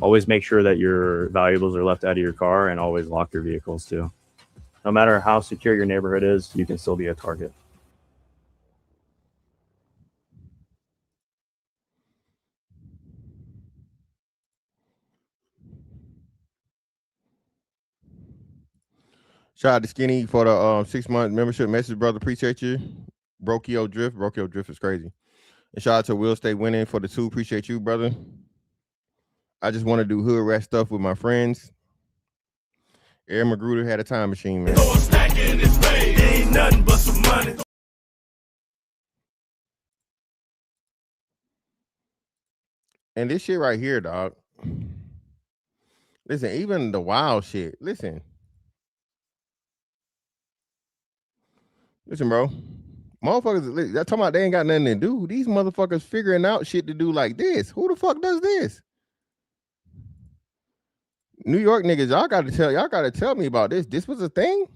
Always make sure that your valuables are left out of your car, and always lock your vehicles too. No matter how secure your neighborhood is, you can still be a target.
Shout out to Skinny for the 6-month membership message, brother. Appreciate you. Brokio Drift is crazy. And shout out to Will Stay Winning for the 2. Appreciate you, brother. I just want to do hood rat stuff with my friends. Aaron Magruder had a time machine, man. Ain't nothing but some money. And this shit right here, dog. Listen, even the wild shit. Listen, bro. Motherfuckers, they're talking about they ain't got nothing to do. These motherfuckers figuring out shit to do like this. Who the fuck does this? New York niggas, y'all gotta tell me about this. This was a thing?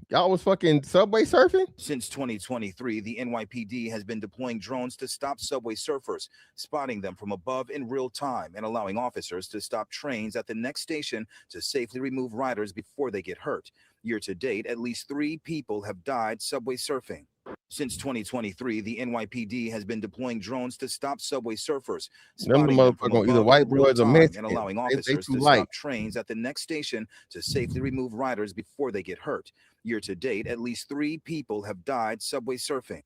Y'all was fucking subway surfing?
Since 2023, the NYPD has been deploying drones to stop subway surfers, spotting them from above in real time and allowing officers to stop trains at the next station to safely remove riders before they get hurt. Year to date, at least 3 people have died subway surfing. Since 2023, the NYPD has been deploying drones to stop subway surfers, spotting them from above
either white
in real
boys or
time
Mexicans.
and allowing officers to stop trains at the next station to safely remove riders before they get hurt. Year to date, at least 3 people have died subway surfing.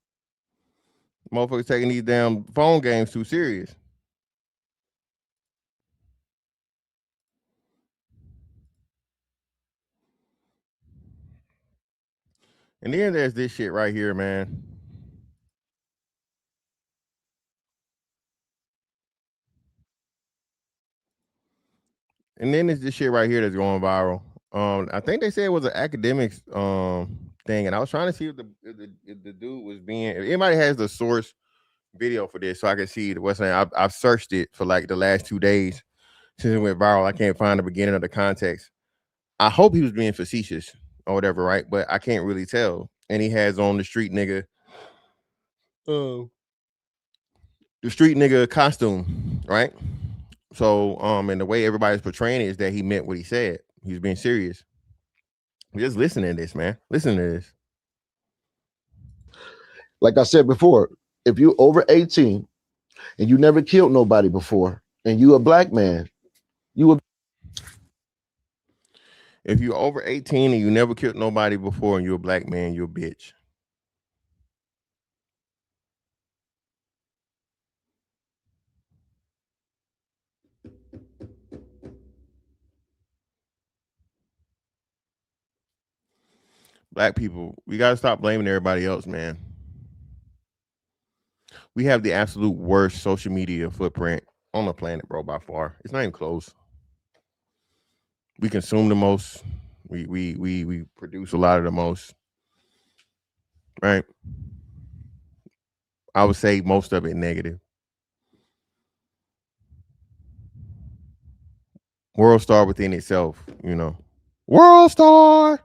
Motherfuckers taking these damn phone games too serious. And then there's this shit right here, man. And then there's this shit right here that's going viral. I think they said it was an academics thing, and I was trying to see if the dude was being. If anybody has the source video for this, so I can see what's saying. I've searched it for like the last 2 days since it went viral. I can't find the beginning of the context. I hope he was being facetious or whatever, right? But I can't really tell. And he has on the street nigga, the street nigga costume, right? So, and the way everybody's portraying it is that he meant what he said. He was being serious. Just listen to this, man. Listen to this.
Like I said before, if you over 18 and you never killed nobody before, and you a black man,
if you're over 18 and you never killed nobody before and you're a black man, you're a bitch. Black people, we gotta stop blaming everybody else, man. We have the absolute worst social media footprint on the planet, bro, by far. It's not even close. We consume the most. We produce a lot of the most. Right? I would say most of it negative. World star within itself, you know. World star.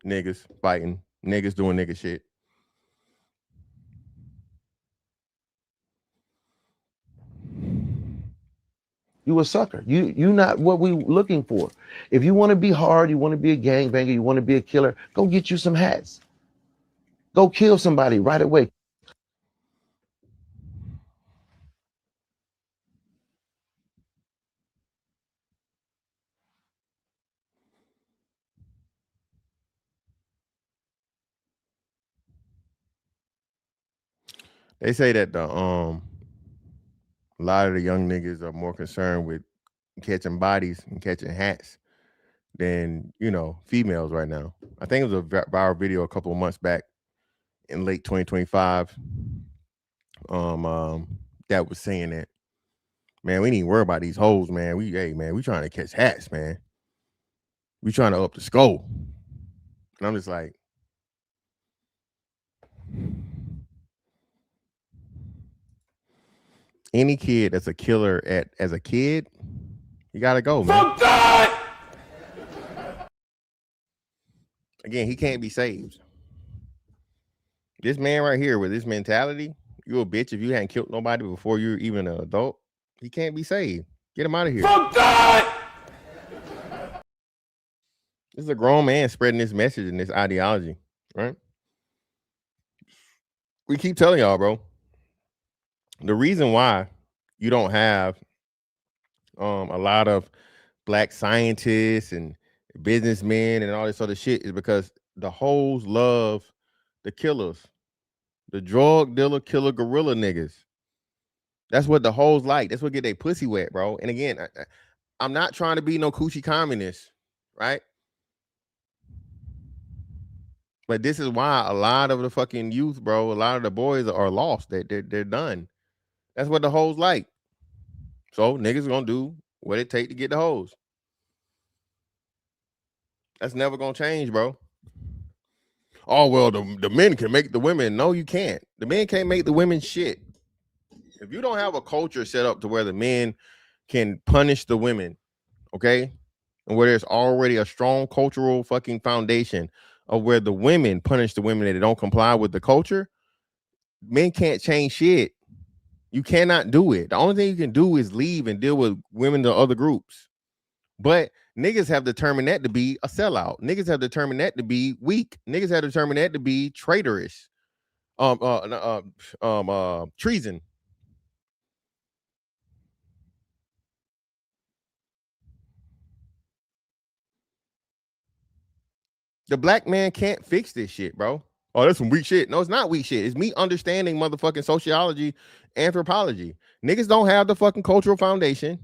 Niggas fighting. Niggas doing nigga shit.
You a sucker. You not what we looking for. If you want to be hard, you want to be a gangbanger, you want to be a killer, go get you some hats. Go kill somebody right away.
They say that a lot of the young niggas are more concerned with catching bodies and catching hats than, you know, females right now. I think it was a viral video a couple of months back in late 2025 that was saying that, man, we need to worry about these hoes, man. We trying to catch hats, man. We trying to up the score. And I'm just like, any kid that's a killer as a kid, you gotta go, man. Again, he can't be saved. This man right here with this mentality, you a bitch if you hadn't killed nobody before you're even an adult. He can't be saved. Get him out of here. Fuck God! This is a grown man spreading this message and this ideology, right? We keep telling y'all, bro. The reason why you don't have a lot of black scientists and businessmen and all this other shit is because the hoes love the killers, the drug dealer, killer, gorilla niggas. That's what the hoes like. That's what get their pussy wet, bro. And again, I'm not trying to be no coochie communist, right? But this is why a lot of the fucking youth, bro, a lot of the boys are lost. They're done. That's what the hoes like. So niggas gonna do what it take to get the hoes. That's never gonna change, bro. Oh, well, the men can make the women. No, you can't. The men can't make the women shit. If you don't have a culture set up to where the men can punish the women, okay, and where there's already a strong cultural fucking foundation of where the women punish the women that don't comply with the culture, men can't change shit. You cannot do it. The only thing you can do is leave and deal with women to other groups. But niggas have determined that to be a sellout. Niggas have determined that to be weak. Niggas have determined that to be traitorous. Treason. The black man can't fix this shit, bro. Oh, that's some weak shit. No, it's not weak shit. It's me understanding motherfucking sociology, anthropology. Niggas don't have the fucking cultural foundation.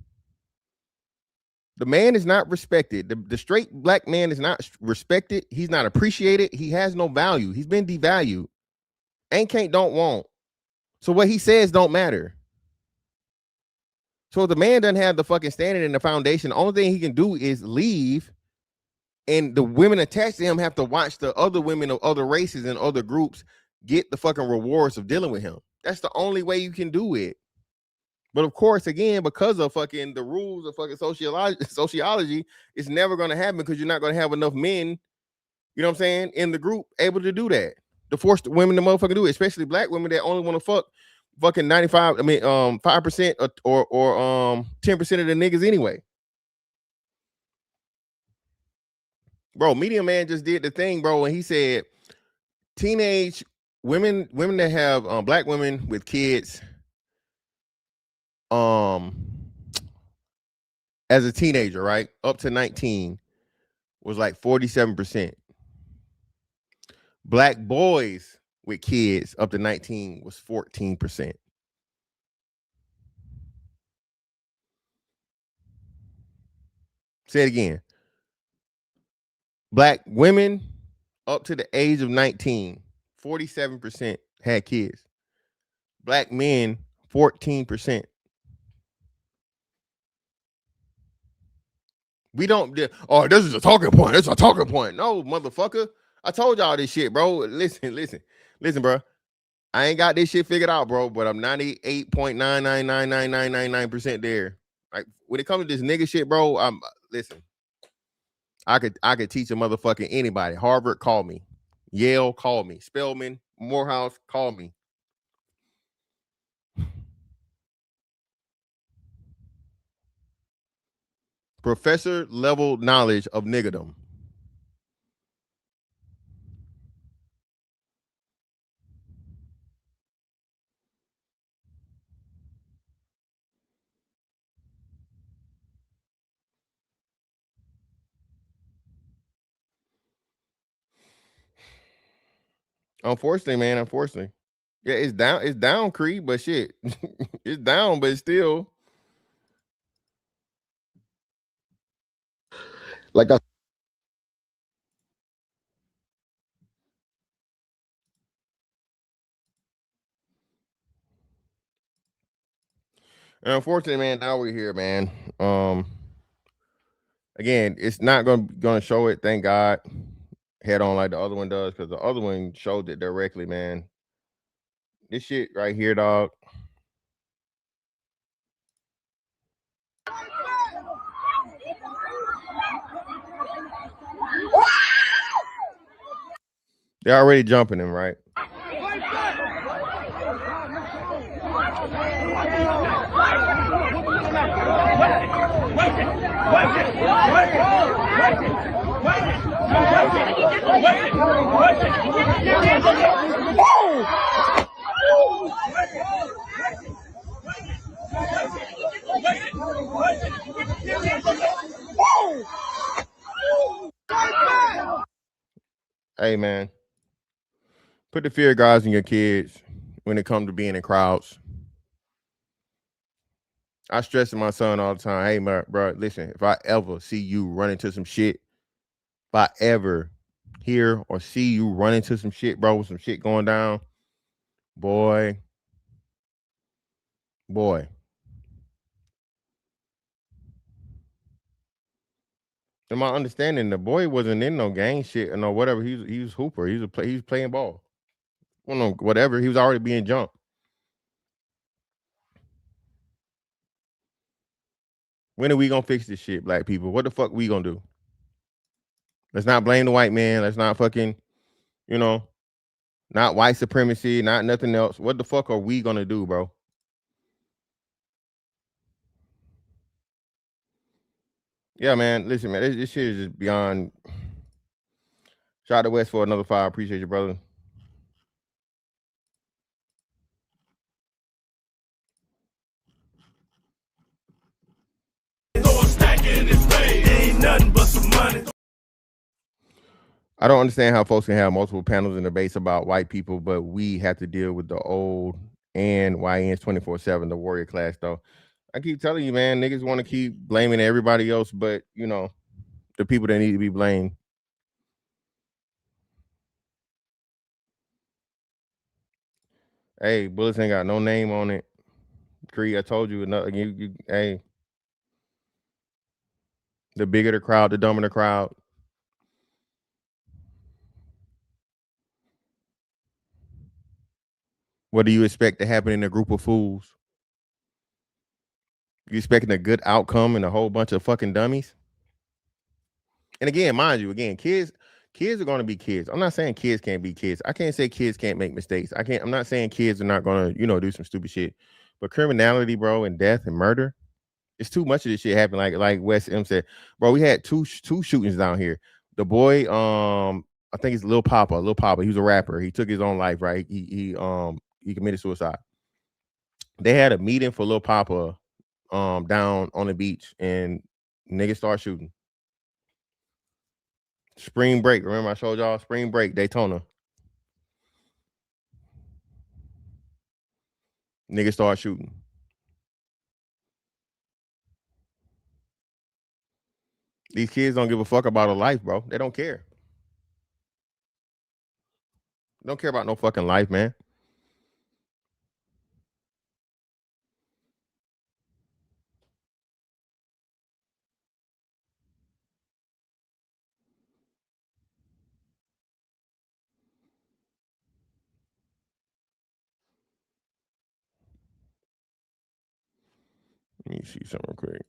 The man is not respected. The straight black man is not respected. He's not appreciated. He has no value. He's been devalued. Ain't, can't, don't, won't. So what he says don't matter. So if the man doesn't have the fucking standard and the foundation, the only thing he can do is leave, and the women attached to him have to watch the other women of other races and other groups get the fucking rewards of dealing with him. That's the only way you can do it. But of course, again, because of fucking the rules of fucking sociology, it's never going to happen because you're not going to have enough men, you know what I'm saying, in the group able to do that. To force the women to motherfucking do it, especially black women that only want to fuck fucking 95, 5% or 10% of the niggas anyway. Bro, Media Man just did the thing, bro, and he said teenage women that have black women with kids as a teenager, right, up to 19 was like 47%. Black boys with kids up to 19 was 14%. Say it again. Black women up to the age of 19, 47% had kids. Black men, 14%. We don't, oh, this is a talking point. This is a talking point. No, motherfucker. I told y'all this shit, bro. Listen, bro. I ain't got this shit figured out, bro, but I'm 98.9999999% there. Like, when it comes to this nigga shit, bro, listen. I could teach a motherfucking anybody. Harvard, call me. Yale, call me. Spelman, Morehouse, call me. Professor level knowledge of niggerdom. Unfortunately, man, unfortunately. Yeah, it's down, Creed, but shit. It's down, but it's still.
Like I
And unfortunately, man, now we're here, man. Again, it's not gonna show it, thank God, head on like the other one does, because the other one showed it directly, man. This shit right here, dog. They're already jumping him, right? Hey, man, put the fear of God in your kids when it comes to being in crowds. I stress to my son all the time, hey, bro, listen, if I ever see you run into some shit, if I ever hear or see you run into some shit, bro, with some shit going down, boy. In my understanding, the boy wasn't in no gang shit or no whatever. He was hooper. He was playing ball. Well, no, whatever. He was already being jumped. When are we gonna fix this shit, black people? What the fuck we gonna do? Let's not blame the white man. Let's not fucking, not white supremacy, not nothing else. What the fuck are we gonna do, bro? Yeah, man. Listen, man, this shit is just beyond. Shout out to West for another 5. Appreciate you, brother. Ain't nothing but some money. I don't understand how folks can have multiple panels and debates about white people, but we have to deal with the old and YNs 24/7, the warrior class, though. I keep telling you, man, niggas want to keep blaming everybody else, but the people that need to be blamed. Hey, bullets ain't got no name on it. Creed, I told you, hey, the bigger the crowd, the dumber the crowd. What do you expect to happen in a group of fools? You expecting a good outcome and a whole bunch of fucking dummies? And again, mind you, kids are going to be kids. I'm not saying kids can't be kids. I can't say kids can't make mistakes. I'm not saying kids are not going to, do some stupid shit. But criminality, bro, and death and murder, it's too much of this shit happening. Like Wes M said, bro, we had two shootings down here. The boy, I think it's Lil Papa. He was a rapper. He took his own life, right? He committed suicide. They had a meeting for Lil Papa down on the beach, and niggas start shooting. Spring break. Remember I showed y'all spring break, Daytona. Niggas start shooting. These kids don't give a fuck about a life, bro. They don't care. Don't care about no fucking life, man. Let me see something quick.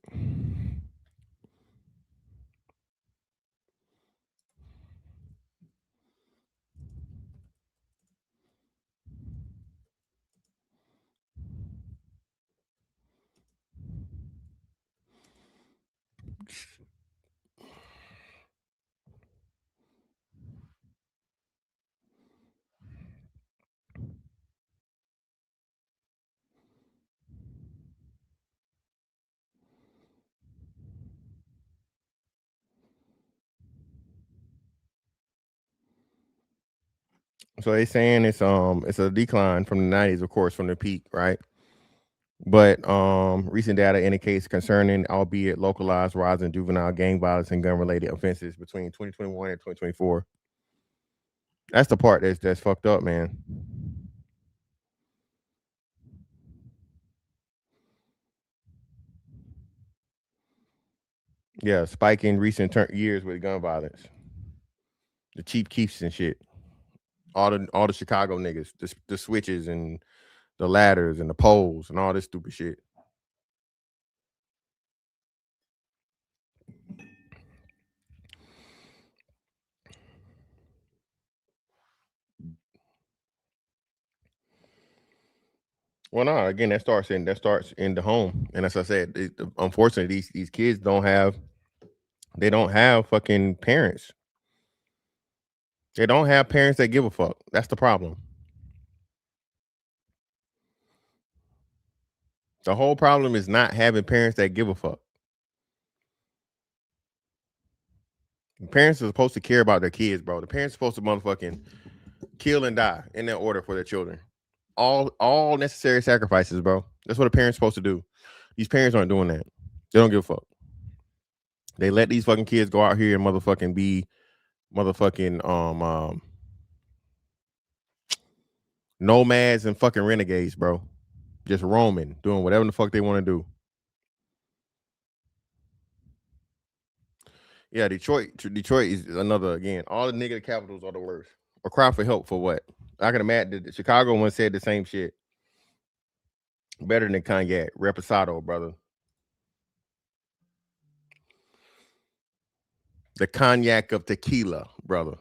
So they saying it's a decline from the 90s, of course, from the peak, right? But recent data indicates concerning, albeit localized, rise in juvenile gang violence and gun-related offenses between 2021 and 2024. That's the part that's fucked up, man. Yeah, spike in recent years with gun violence. The Chief Keefs and shit. All the Chicago niggas, the switches and the ladders and the poles and all this stupid shit. Well, no, again, that starts in the home, and as I said, unfortunately, these kids don't have fucking parents. They don't have parents that give a fuck. That's the problem. The whole problem is not having parents that give a fuck. Parents are supposed to care about their kids, bro. The parents are supposed to motherfucking kill and die in that order for their children. All necessary sacrifices, bro. That's what a parent's supposed to do. These parents aren't doing that. They don't give a fuck. They let these fucking kids go out here and motherfucking be motherfucking nomads and fucking renegades, bro. Just roaming, doing whatever the fuck they want to do. Yeah, Detroit is another, again, all the negative capitals are the worst. A cry for help for what? I can imagine the Chicago one said the same shit. Better than cognac. Reposado, brother. The cognac of tequila, brother.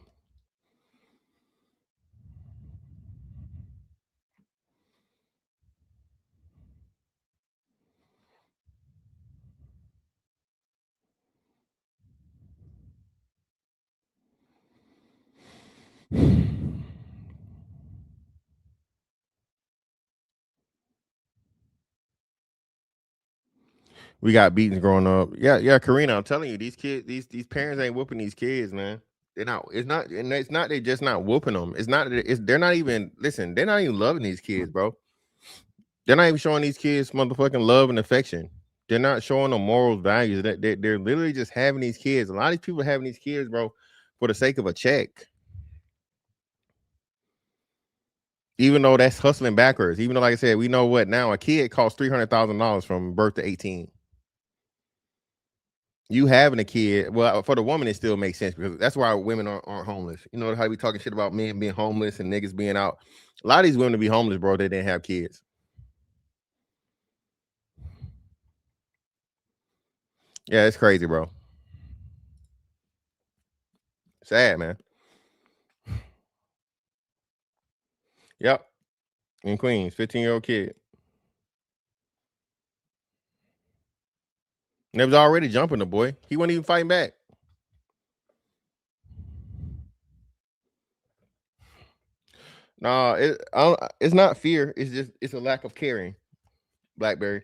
We got beatings growing up. Yeah, Karina, I'm telling you, these kids, these parents ain't whooping these kids, man. They're not. It's not. And it's not. They just not whooping them. It's not. They're not even. Listen. They're not even loving these kids, bro. They're not even showing these kids motherfucking love and affection. They're not showing them morals, values. They're literally just having these kids. A lot of these people are having these kids, bro, for the sake of a check. Even though that's hustling backwards. Even though, like I said, we know what now. A kid costs $300,000 from birth to 18. You having a kid, well, for the woman, it still makes sense because that's why women aren't homeless. You know how we talking shit about men being homeless and niggas being out. A lot of these women to be homeless, bro, they didn't have kids. Yeah, it's crazy, bro. Sad, man. Yep. In Queens, 15-year-old kid. And they was already jumping the boy. He wasn't even fighting back. Nah, it's not fear. It's a lack of caring. Blackberry.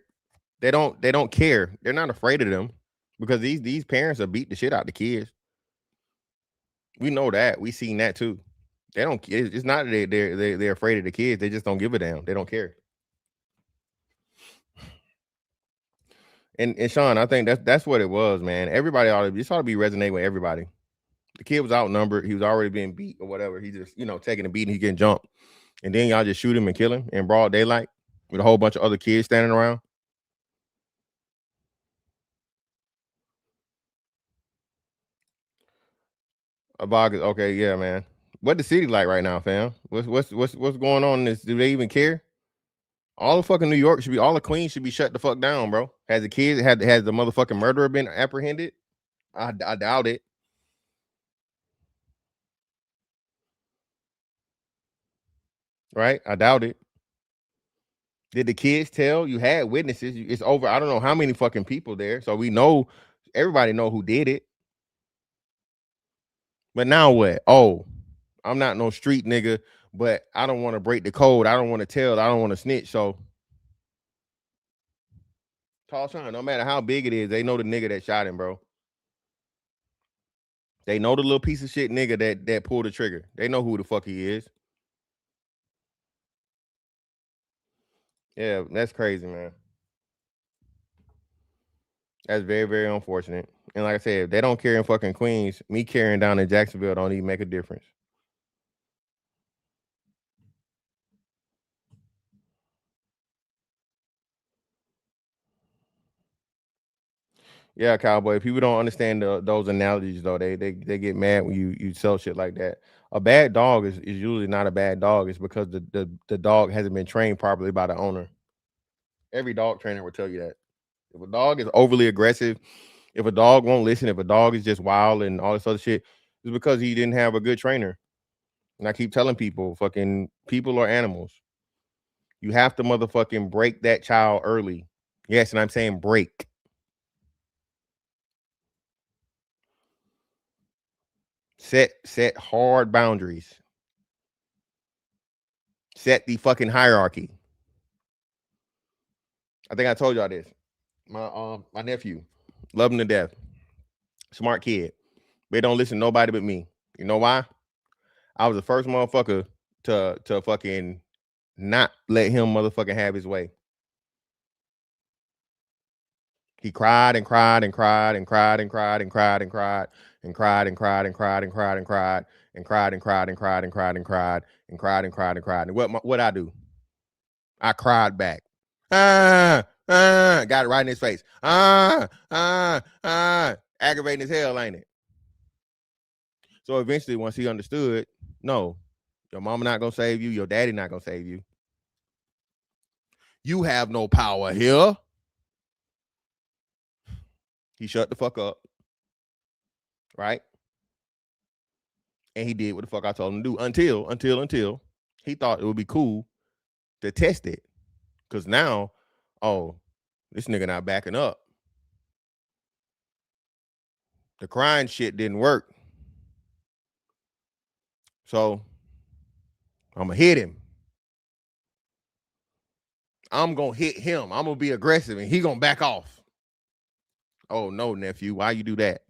They don't care. They're not afraid of them because these parents are beat the shit out the kids. We know that. We seen that too. They don't. It's not that they're afraid of the kids. They just don't give a damn. They don't care. And Sean, I think that's what it was, man. Everybody this ought to be resonating with everybody. The kid was outnumbered. He was already being beat or whatever. He just, taking a beat and he getting jumped. And then y'all just shoot him and kill him in broad daylight with a whole bunch of other kids standing around. Okay, yeah, man. What the city like right now, fam? What's going on in this? Do they even care? All of fucking New York should be, all the Queens should be shut the fuck down, bro. Has the kids, has the motherfucking murderer been apprehended? I doubt it. Right? I doubt it. Did the kids tell? You had witnesses. It's over. I don't know how many fucking people there. So we know, everybody know who did it. But now what? Oh, I'm not no street nigga, but I don't want to break the code. I don't want to tell. I don't want to snitch. So tall shine, no matter how big it is, they know the nigga that shot him, bro. They know the little piece of shit nigga that pulled the trigger. They know who the fuck he is. Yeah, that's crazy, man. That's very, very unfortunate. And like I said, if they don't care in fucking Queens, me carrying down in Jacksonville don't even make a difference. Yeah, Cowboy. People don't understand those analogies though. They get mad when you sell shit like that. A bad dog is usually not a bad dog. It's because the dog hasn't been trained properly by the owner. Every dog trainer will tell you that. If a dog is overly aggressive, if a dog won't listen, if a dog is just wild and all this other shit, it's because he didn't have a good trainer. And I keep telling people, fucking people are animals. You have to motherfucking break that child early. Yes, and I'm saying break. Set hard boundaries. Set the fucking hierarchy. I think I told y'all this. My nephew, love him to death. Smart kid. They don't listen to nobody but me. You know why? I was the first motherfucker to fucking not let him motherfucking have his way. He cried and cried and cried and cried and cried and cried and cried and cried and cried and cried and cried and cried and cried and cried and cried and cried and cried and cried and cried and cried. And what I do? I cried back. Got it right in his face. Aggravating as hell, ain't it? So eventually, once he understood, no, your mama not gonna save you, your daddy not gonna save you. You have no power here. He shut the fuck up. Right? And he did what the fuck I told him to do until he thought it would be cool to test it. Cause now, oh, this nigga not backing up. The crying shit didn't work. So I'm gonna hit him. I'm gonna hit him. I'm gonna be aggressive and he gonna back off. Oh no, nephew, why you do that?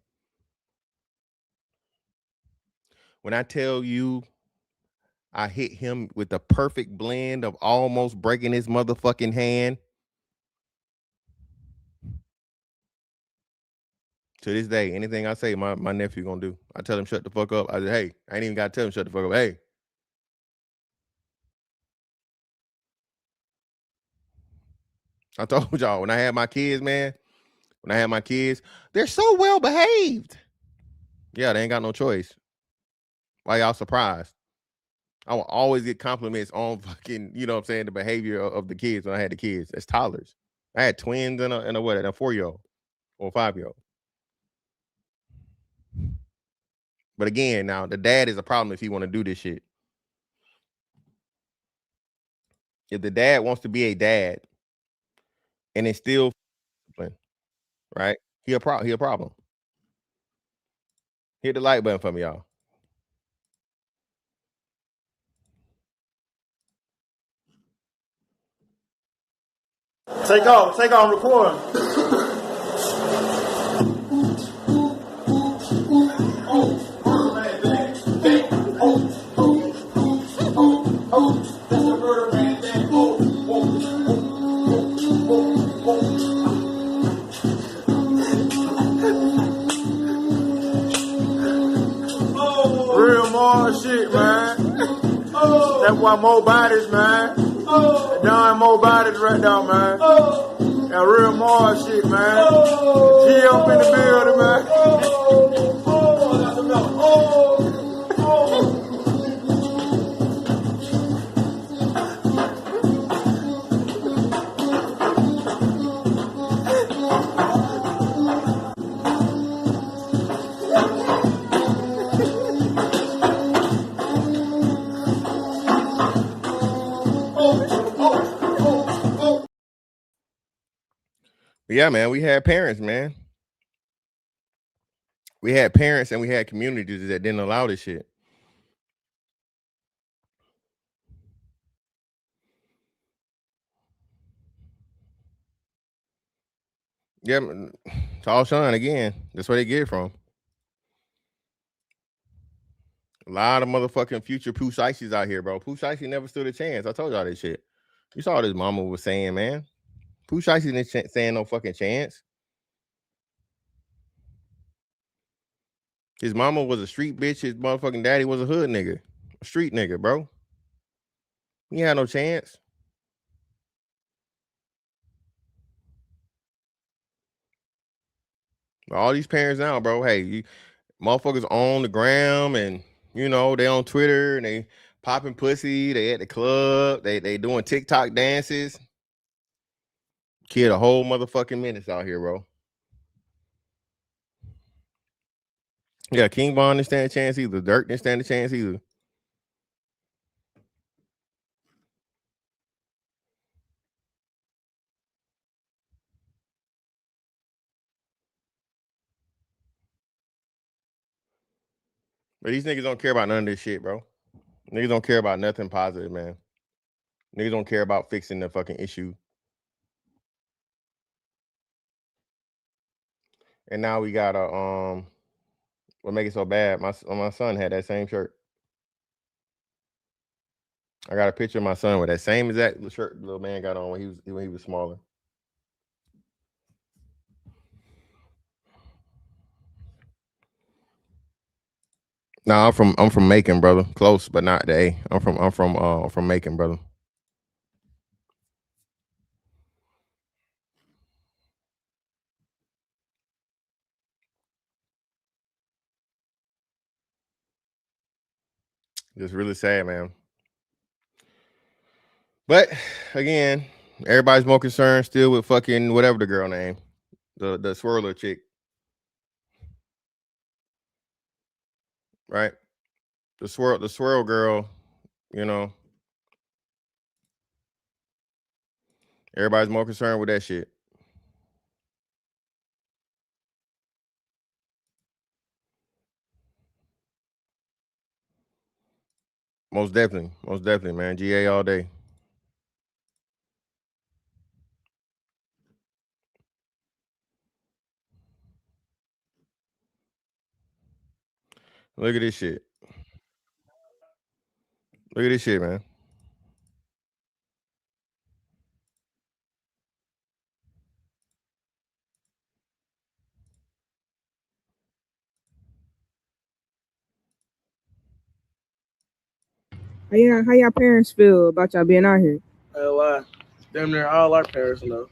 When I tell you I hit him with the perfect blend of almost breaking his motherfucking hand. To this day, anything I say, my nephew gonna do. I tell him shut the fuck up. I say, hey, I ain't even gotta tell him shut the fuck up. Hey. I told y'all when I had my kids, man. When I had my kids, they're so well behaved. Yeah, they ain't got no choice. Why y'all surprised? I will always get compliments on fucking, you know what I'm saying, the behavior of the kids when I had the kids as toddlers. I had twins and a 4-year-old or a 5-year-old. But again, now the dad is a problem if he want to do this shit. If the dad wants to be a dad and it's still discipline, right? He a problem. Hit the like button for me, y'all.
Take off, record. That boy more bodies, man. Done more bodies right now, man. That real more shit, man. G up in the building, man.
Yeah, man, we had parents, man. We had parents and we had communities that didn't allow this shit. Yeah, tall shine again. That's where they get it from. A lot of motherfucking future Pooh Shiesties out here, bro. Pooh Shiesty never stood a chance. I told y'all this shit. You saw what his mama was saying, man. Pooh Shiesty didn't stand no fucking chance. His mama was a street bitch. His motherfucking daddy was a hood nigga. A street nigga, bro. He had no chance. All these parents now, bro. Hey, you motherfuckers on the gram and you know they on Twitter and they popping pussy. They at the club. They doing TikTok dances. Kid a whole motherfucking minutes out here, bro. Yeah, King Von didn't stand a chance either. Dirk didn't stand a chance either. But these niggas don't care about none of this shit, bro. Niggas don't care about nothing positive, man. Niggas don't care about fixing the fucking issue. And now we got a what make it so bad? My son had that same shirt. I got a picture of my son with that same exact shirt the little man got on when he was smaller. Nah, I'm from Macon, brother. Close, but not the A. I'm from Macon, brother. Just really sad, man. But again, everybody's more concerned still with fucking whatever the girl name, the swirler chick, right? The swirl girl, you know. Everybody's more concerned with that shit. Most definitely, man. GA all day. Look at this shit. Look at this shit, man.
How y'all parents feel about y'all being out here?
Damn near all our parents know.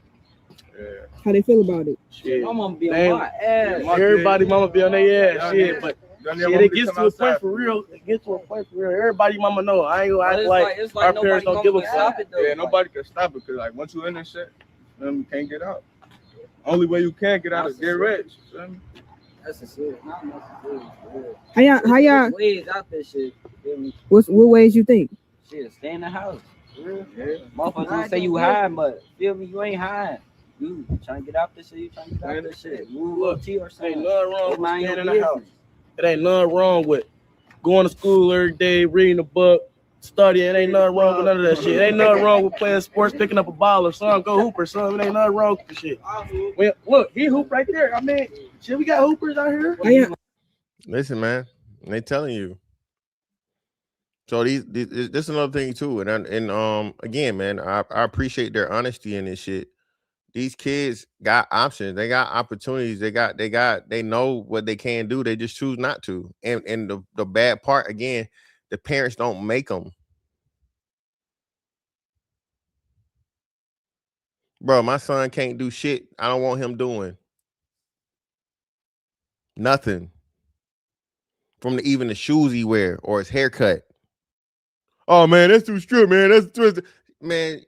Yeah. How they feel about it?
Shit. Mama be on my ass. Everybody mama be on their ass. Shit, but shit, it gets to a point for real. Everybody mama know. I ain't gonna act like our parents don't give a fuck.
Yeah, nobody can stop it because like once you in this shit, you can't get out. Only way you can get out is get rich.
That's a shit.
How y'all
ways out this shit?
What ways you think?
Shit, stay in the house. Yeah. Motherfuckers say you hiding, but feel me, you ain't hiding. You trying to get out this shit, you trying to get out this shit. Move up T or something. Ain't nothing wrong with staying in the house. It ain't nothing wrong with going to school every day, reading a book, studying. It ain't nothing wrong with none of that shit. It ain't nothing wrong with playing sports, picking up a ball or something, go hoop or something. It ain't nothing wrong with the shit. Well, look, he hoop right there. I mean, shit, we got hoopers out here.
Listen, man, they telling you. So this is another thing too, and again, man, I appreciate their honesty in this shit. These kids got options, they got opportunities, they know what they can do. They just choose not to. And the bad part again, the parents don't make them. Bro, my son can't do shit I don't want him doing. Nothing. From even the shoes he wear or his haircut. Oh man, that's too strict, man. That's twisted. Man,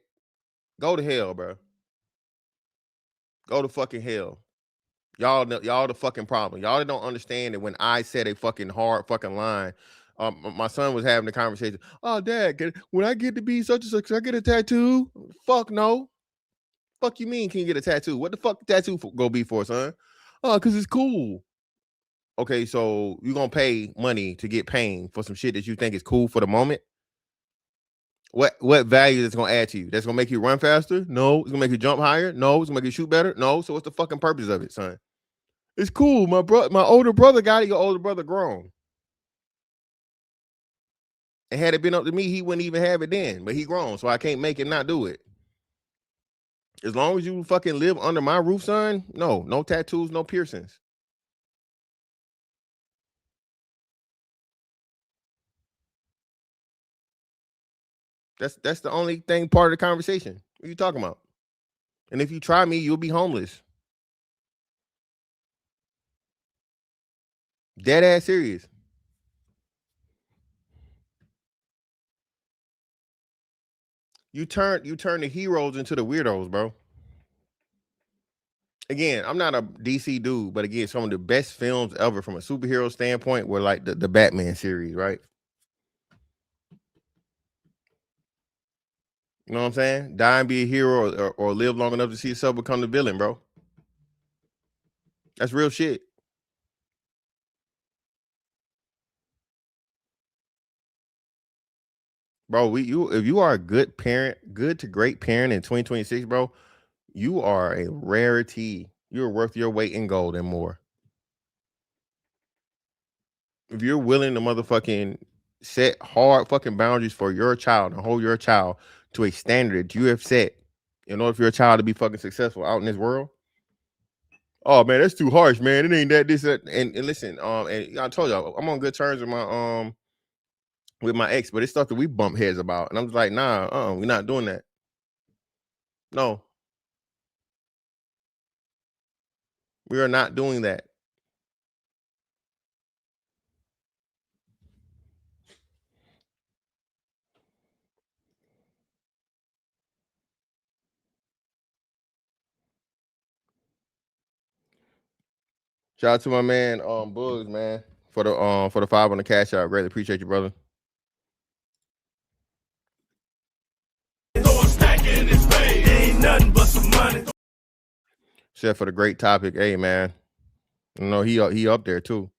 go to hell, bro. Go to fucking hell. Y'all the fucking problem. Y'all don't understand that when I said a fucking hard fucking line, my son was having the conversation. Oh, Dad, when I get to be such and such, can I get a tattoo? Fuck no. Fuck you mean can you get a tattoo? What the fuck tattoo go be for, son? Oh, because it's cool. Okay, so you're gonna pay money to get pain for some shit that you think is cool for the moment? What value that's gonna add to you? That's gonna make you run faster? No. It's gonna make you jump higher? No. It's gonna make you shoot better? No. So what's the fucking purpose of it, son? It's cool. My older brother got it. Your older brother grown. And had it been up to me, he wouldn't even have it then. But he grown, so I can't make him not do it. As long as you fucking live under my roof, son, no tattoos, no piercings. That's the only thing part of the conversation. What are you talking about? And if you try me, you'll be homeless. Dead ass serious. You turn the heroes into the weirdos, bro. Again, I'm not a DC dude, but again, some of the best films ever from a superhero standpoint were like the Batman series, right? You know what I'm saying? Die and be a hero or live long enough to see yourself become the villain, bro. That's real shit. Bro, if you are a good parent, good to great parent in 2026, bro, you are a rarity. You're worth your weight in gold and more. If you're willing to motherfucking set hard fucking boundaries for your child and hold your child to a standard that you have set in order for your child to be fucking successful out in this world. Oh man, that's too harsh, man. It ain't that this that. And listen, and I told y'all I'm on good terms with my ex, but it's stuff that we bump heads about. And I'm just like, nah, we're not doing that. No. We are not doing that. Shout out to my man, Bugs, man, for the 5 on the cash out. Greatly appreciate you, brother. Ain't nothing but some money. Chef for the great topic. Hey man. You know, he up there too.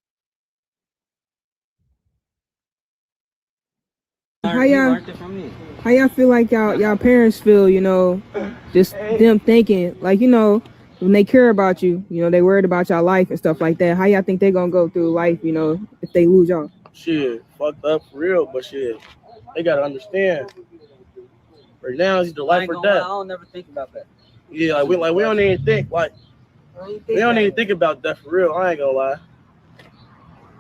How y'all feel like y'all parents feel, you know, just them thinking, like, you know, when they care about you, you know, they worried about y'all life and stuff like that. How y'all think they gonna go through life, you know, if they lose y'all?
Shit, fucked up for real, but shit, they gotta understand. Right now, it's either life or death.
I don't never think about that.
Yeah, we don't even think we don't even think about death for real. I ain't gonna lie.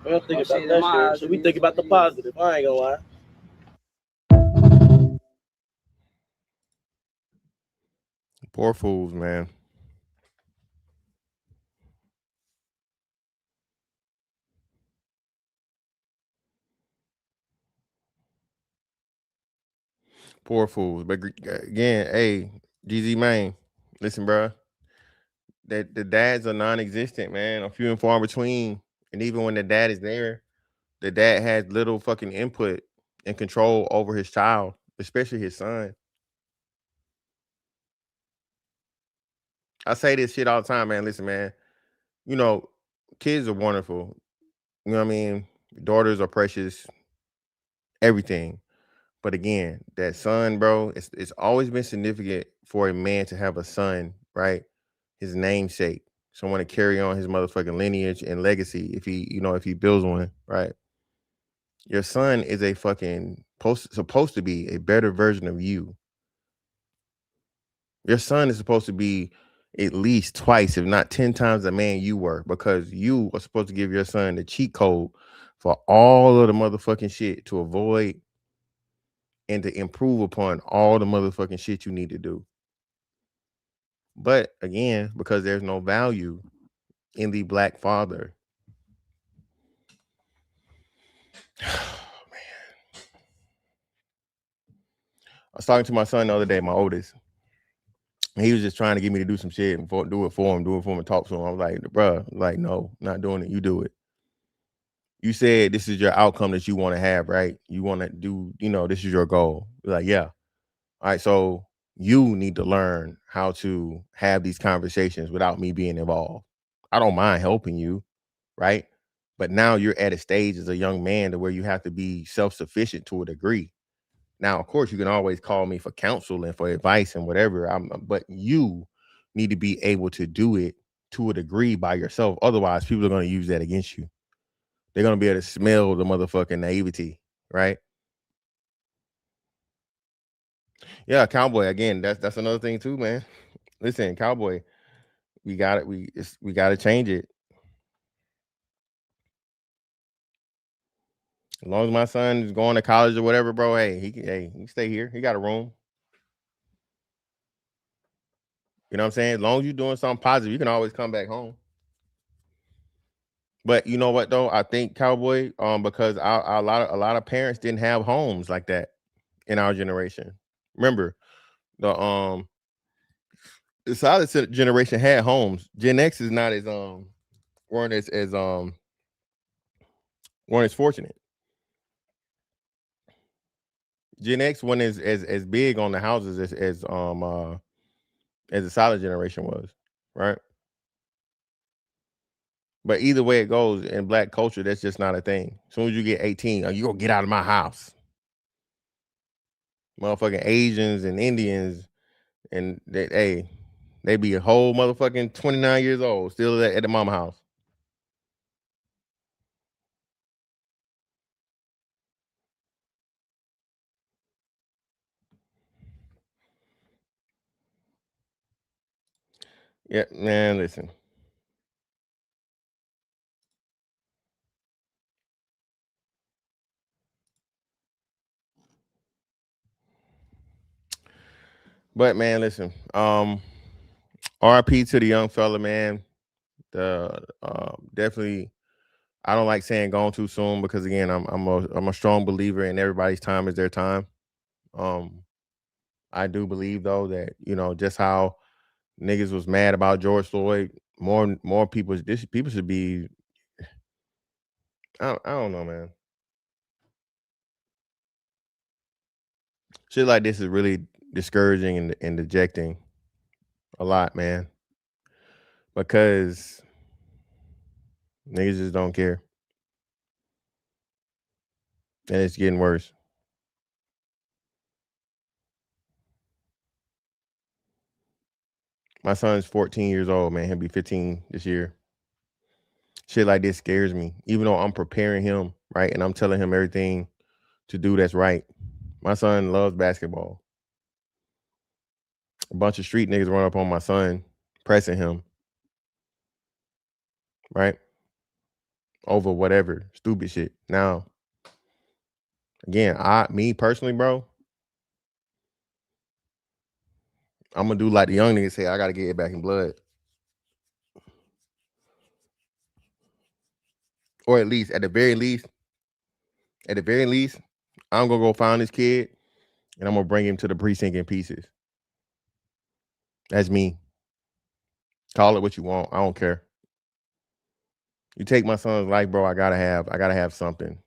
We don't think about that shit. So we think about the positive. I ain't gonna lie.
Poor fools, man. Poor fools. But again, hey, GZ Main, listen, bro. That the dads are non-existent, man. A few and far between. And even when the dad is there, the dad has little fucking input and control over his child, especially his son. I say this shit all the time, man. Listen, man. You know, kids are wonderful. You know what I mean? Daughters are precious. Everything. But again, that son, bro, it's always been significant for a man to have a son, right? His namesake, someone to carry on his motherfucking lineage and legacy if he builds one, right? Your son is a fucking supposed to be a better version of you. Your son is supposed to be at least twice, if not 10 times the man you were, because you are supposed to give your son the cheat code for all of the motherfucking shit to avoid and to improve upon all the motherfucking shit you need to do. But again, because there's no value in the black father. I was talking to my son the other day, my oldest. He was just trying to get me to do some shit and do it for him, and talk to him. I was like, bruh, like, no, not doing it. You do it. You said this is your outcome that you want to have, right? You want to do, this is your goal. Like, yeah. All right, so you need to learn how to have these conversations without me being involved. I don't mind helping you, right? But now you're at a stage as a young man to where you have to be self-sufficient to a degree. Now, of course, you can always call me for counsel and for advice and whatever. But you need to be able to do it to a degree by yourself. Otherwise, people are going to use that against you. They're going to be able to smell the motherfucking naivety, right? Yeah, cowboy. Again, that's another thing too, man. Listen, cowboy, we got it. We got to change it. As long as my son is going to college or whatever, bro. Hey, he can stay here. He got a room. You know what I'm saying? As long as you're doing something positive, you can always come back home. But you know what though? I think cowboy, because a lot of parents didn't have homes like that in our generation. Remember, the solid generation had homes. Gen X is not as weren't as fortunate. Gen X wasn't as big on the houses as the solid generation was, right? But either way it goes in black culture, that's just not a thing. As soon as you get 18, you gonna get out of my house. Motherfucking Asians and Indians, and they be a whole motherfucking 29 years old, still at the mama house. Yeah, man, listen. But man, listen. RIP to the young fella, man. The definitely, I don't like saying gone too soon because again, I'm a strong believer in everybody's time is their time. I do believe though that just how niggas was mad about George Floyd, more people people should be. I don't know, man. Shit like this is really discouraging and dejecting a lot, man. Because niggas just don't care. And it's getting worse. My son's 14 years old, man. He'll be 15 this year. Shit like this scares me. Even though I'm preparing him, right? And I'm telling him everything to do that's right. My son loves basketball. A bunch of street niggas run up on my son, pressing him, right? Over whatever stupid shit. Now, again, me personally, bro, I'm gonna do like the young niggas say, I gotta get it back in blood. Or at the very least, I'm gonna go find this kid and I'm gonna bring him to the precinct in pieces. That's me. Call it what you want. I don't care. You take my son's life, bro. I gotta have something.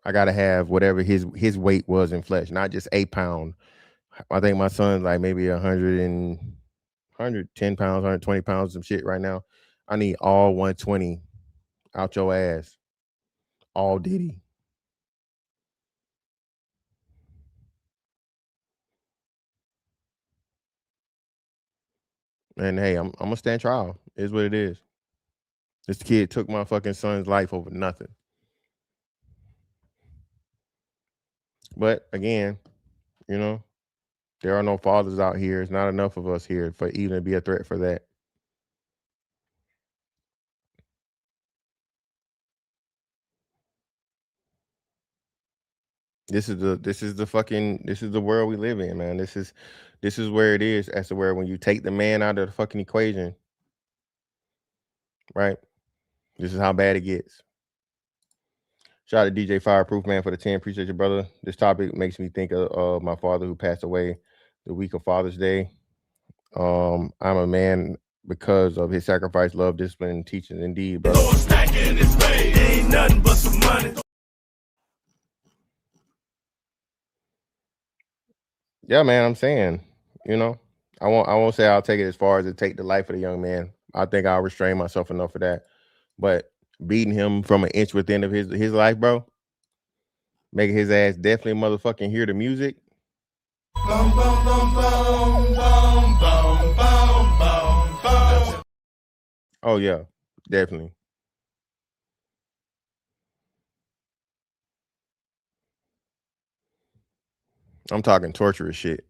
I gotta have whatever his weight was in flesh, not just 8 pounds. I think my son's like maybe 110 pounds, 120 pounds, some shit right now. I need all 120 out your ass. All Diddy. And hey, I'm gonna stand trial. Is what it is. This kid took my fucking son's life over nothing. But again, there are no fathers out here. It's not enough of us here for even to be a threat for that. This is the world we live in, man. This is where it is. As to where when you take the man out of the fucking equation, right? This is how bad it gets. Shout out to DJ Fireproof, man, for the 10. Appreciate you, brother. This topic makes me think of my father who passed away the week of Father's Day. I'm a man because of his sacrifice, love, discipline, and teaching. Indeed, brother. Ain't nothing but some money. Yeah, man, I'm saying, I won't say I'll take it as far as to take the life of the young man. I think I'll restrain myself enough for that. But beating him from an inch within of his life, bro, making his ass definitely motherfucking hear the music. Boom, boom, boom, boom, boom, boom, boom, boom, boom. Oh yeah, definitely. I'm talking torturous shit.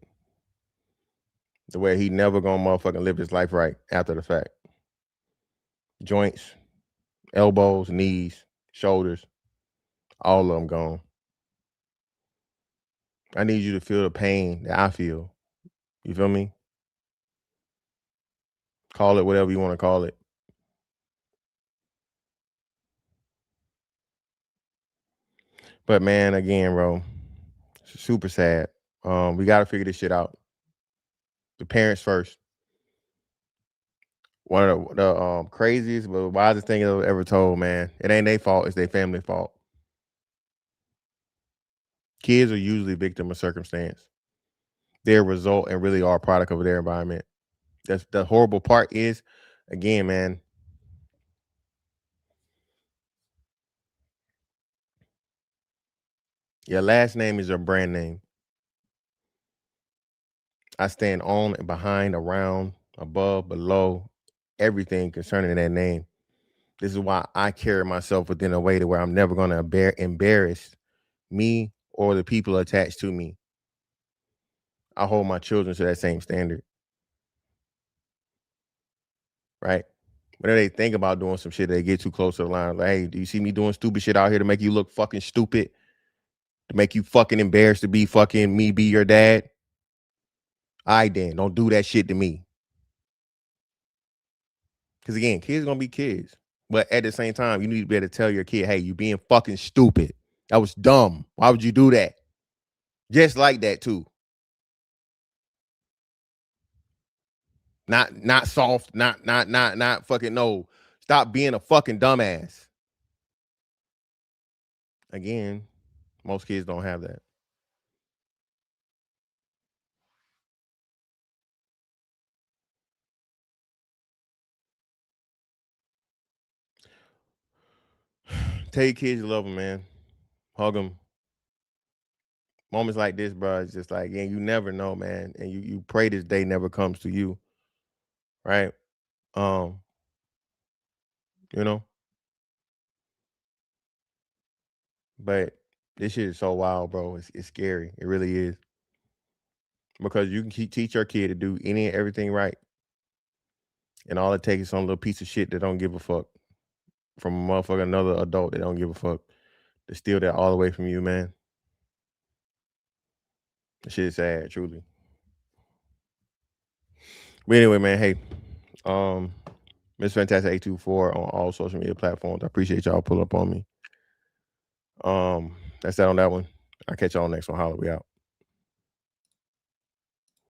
The way he never gonna motherfucking live his life right after the fact. Joints, elbows, knees, shoulders, all of them gone. I need you to feel the pain that I feel. You feel me? Call it whatever you want to call it. But man, again, bro, it's super sad. We got to figure this shit out. The parents first. One of the craziest but wisest thing I've ever told, man. It ain't their fault. It's their family fault. Kids are usually victim of circumstance. They're a result and really are a product of their environment. That's the horrible part is, again, man, your last name is your brand name. I stand on and behind, around, above, below, everything concerning that name. This is why I carry myself within a way to where I'm never going to embarrass me or the people attached to me. I hold my children to that same standard. Right? Whenever they think about doing some shit, they get too close to the line. Like, hey, do you see me doing stupid shit out here to make you look fucking stupid? To make you fucking embarrassed to be fucking me, be your dad? All right, then, don't do that shit to me. Because again, kids gonna be kids. But at the same time, you need to be able to tell your kid, hey, you being fucking stupid. That was dumb. Why would you do that? Just like that, too. Not soft, not fucking no. Stop being a fucking dumbass. Again, most kids don't have that. Tell your kids you love them, man. Hug them. Moments like this, bro, it's just like, yeah, you never know, man. And you pray this day never comes to you. Right? You know? But this shit is so wild, bro. It's scary. It really is. Because you can teach your kid to do any and everything right. And all it takes is some little piece of shit that don't give a fuck. From a motherfucker, another adult that don't give a fuck. To steal that all away from you, man. That shit is sad, truly. But anyway, man, hey. Miss Fantastic 824 on all social media platforms. I appreciate y'all pulling up on me. That's that on that one. I'll catch y'all next one. Holla, we out.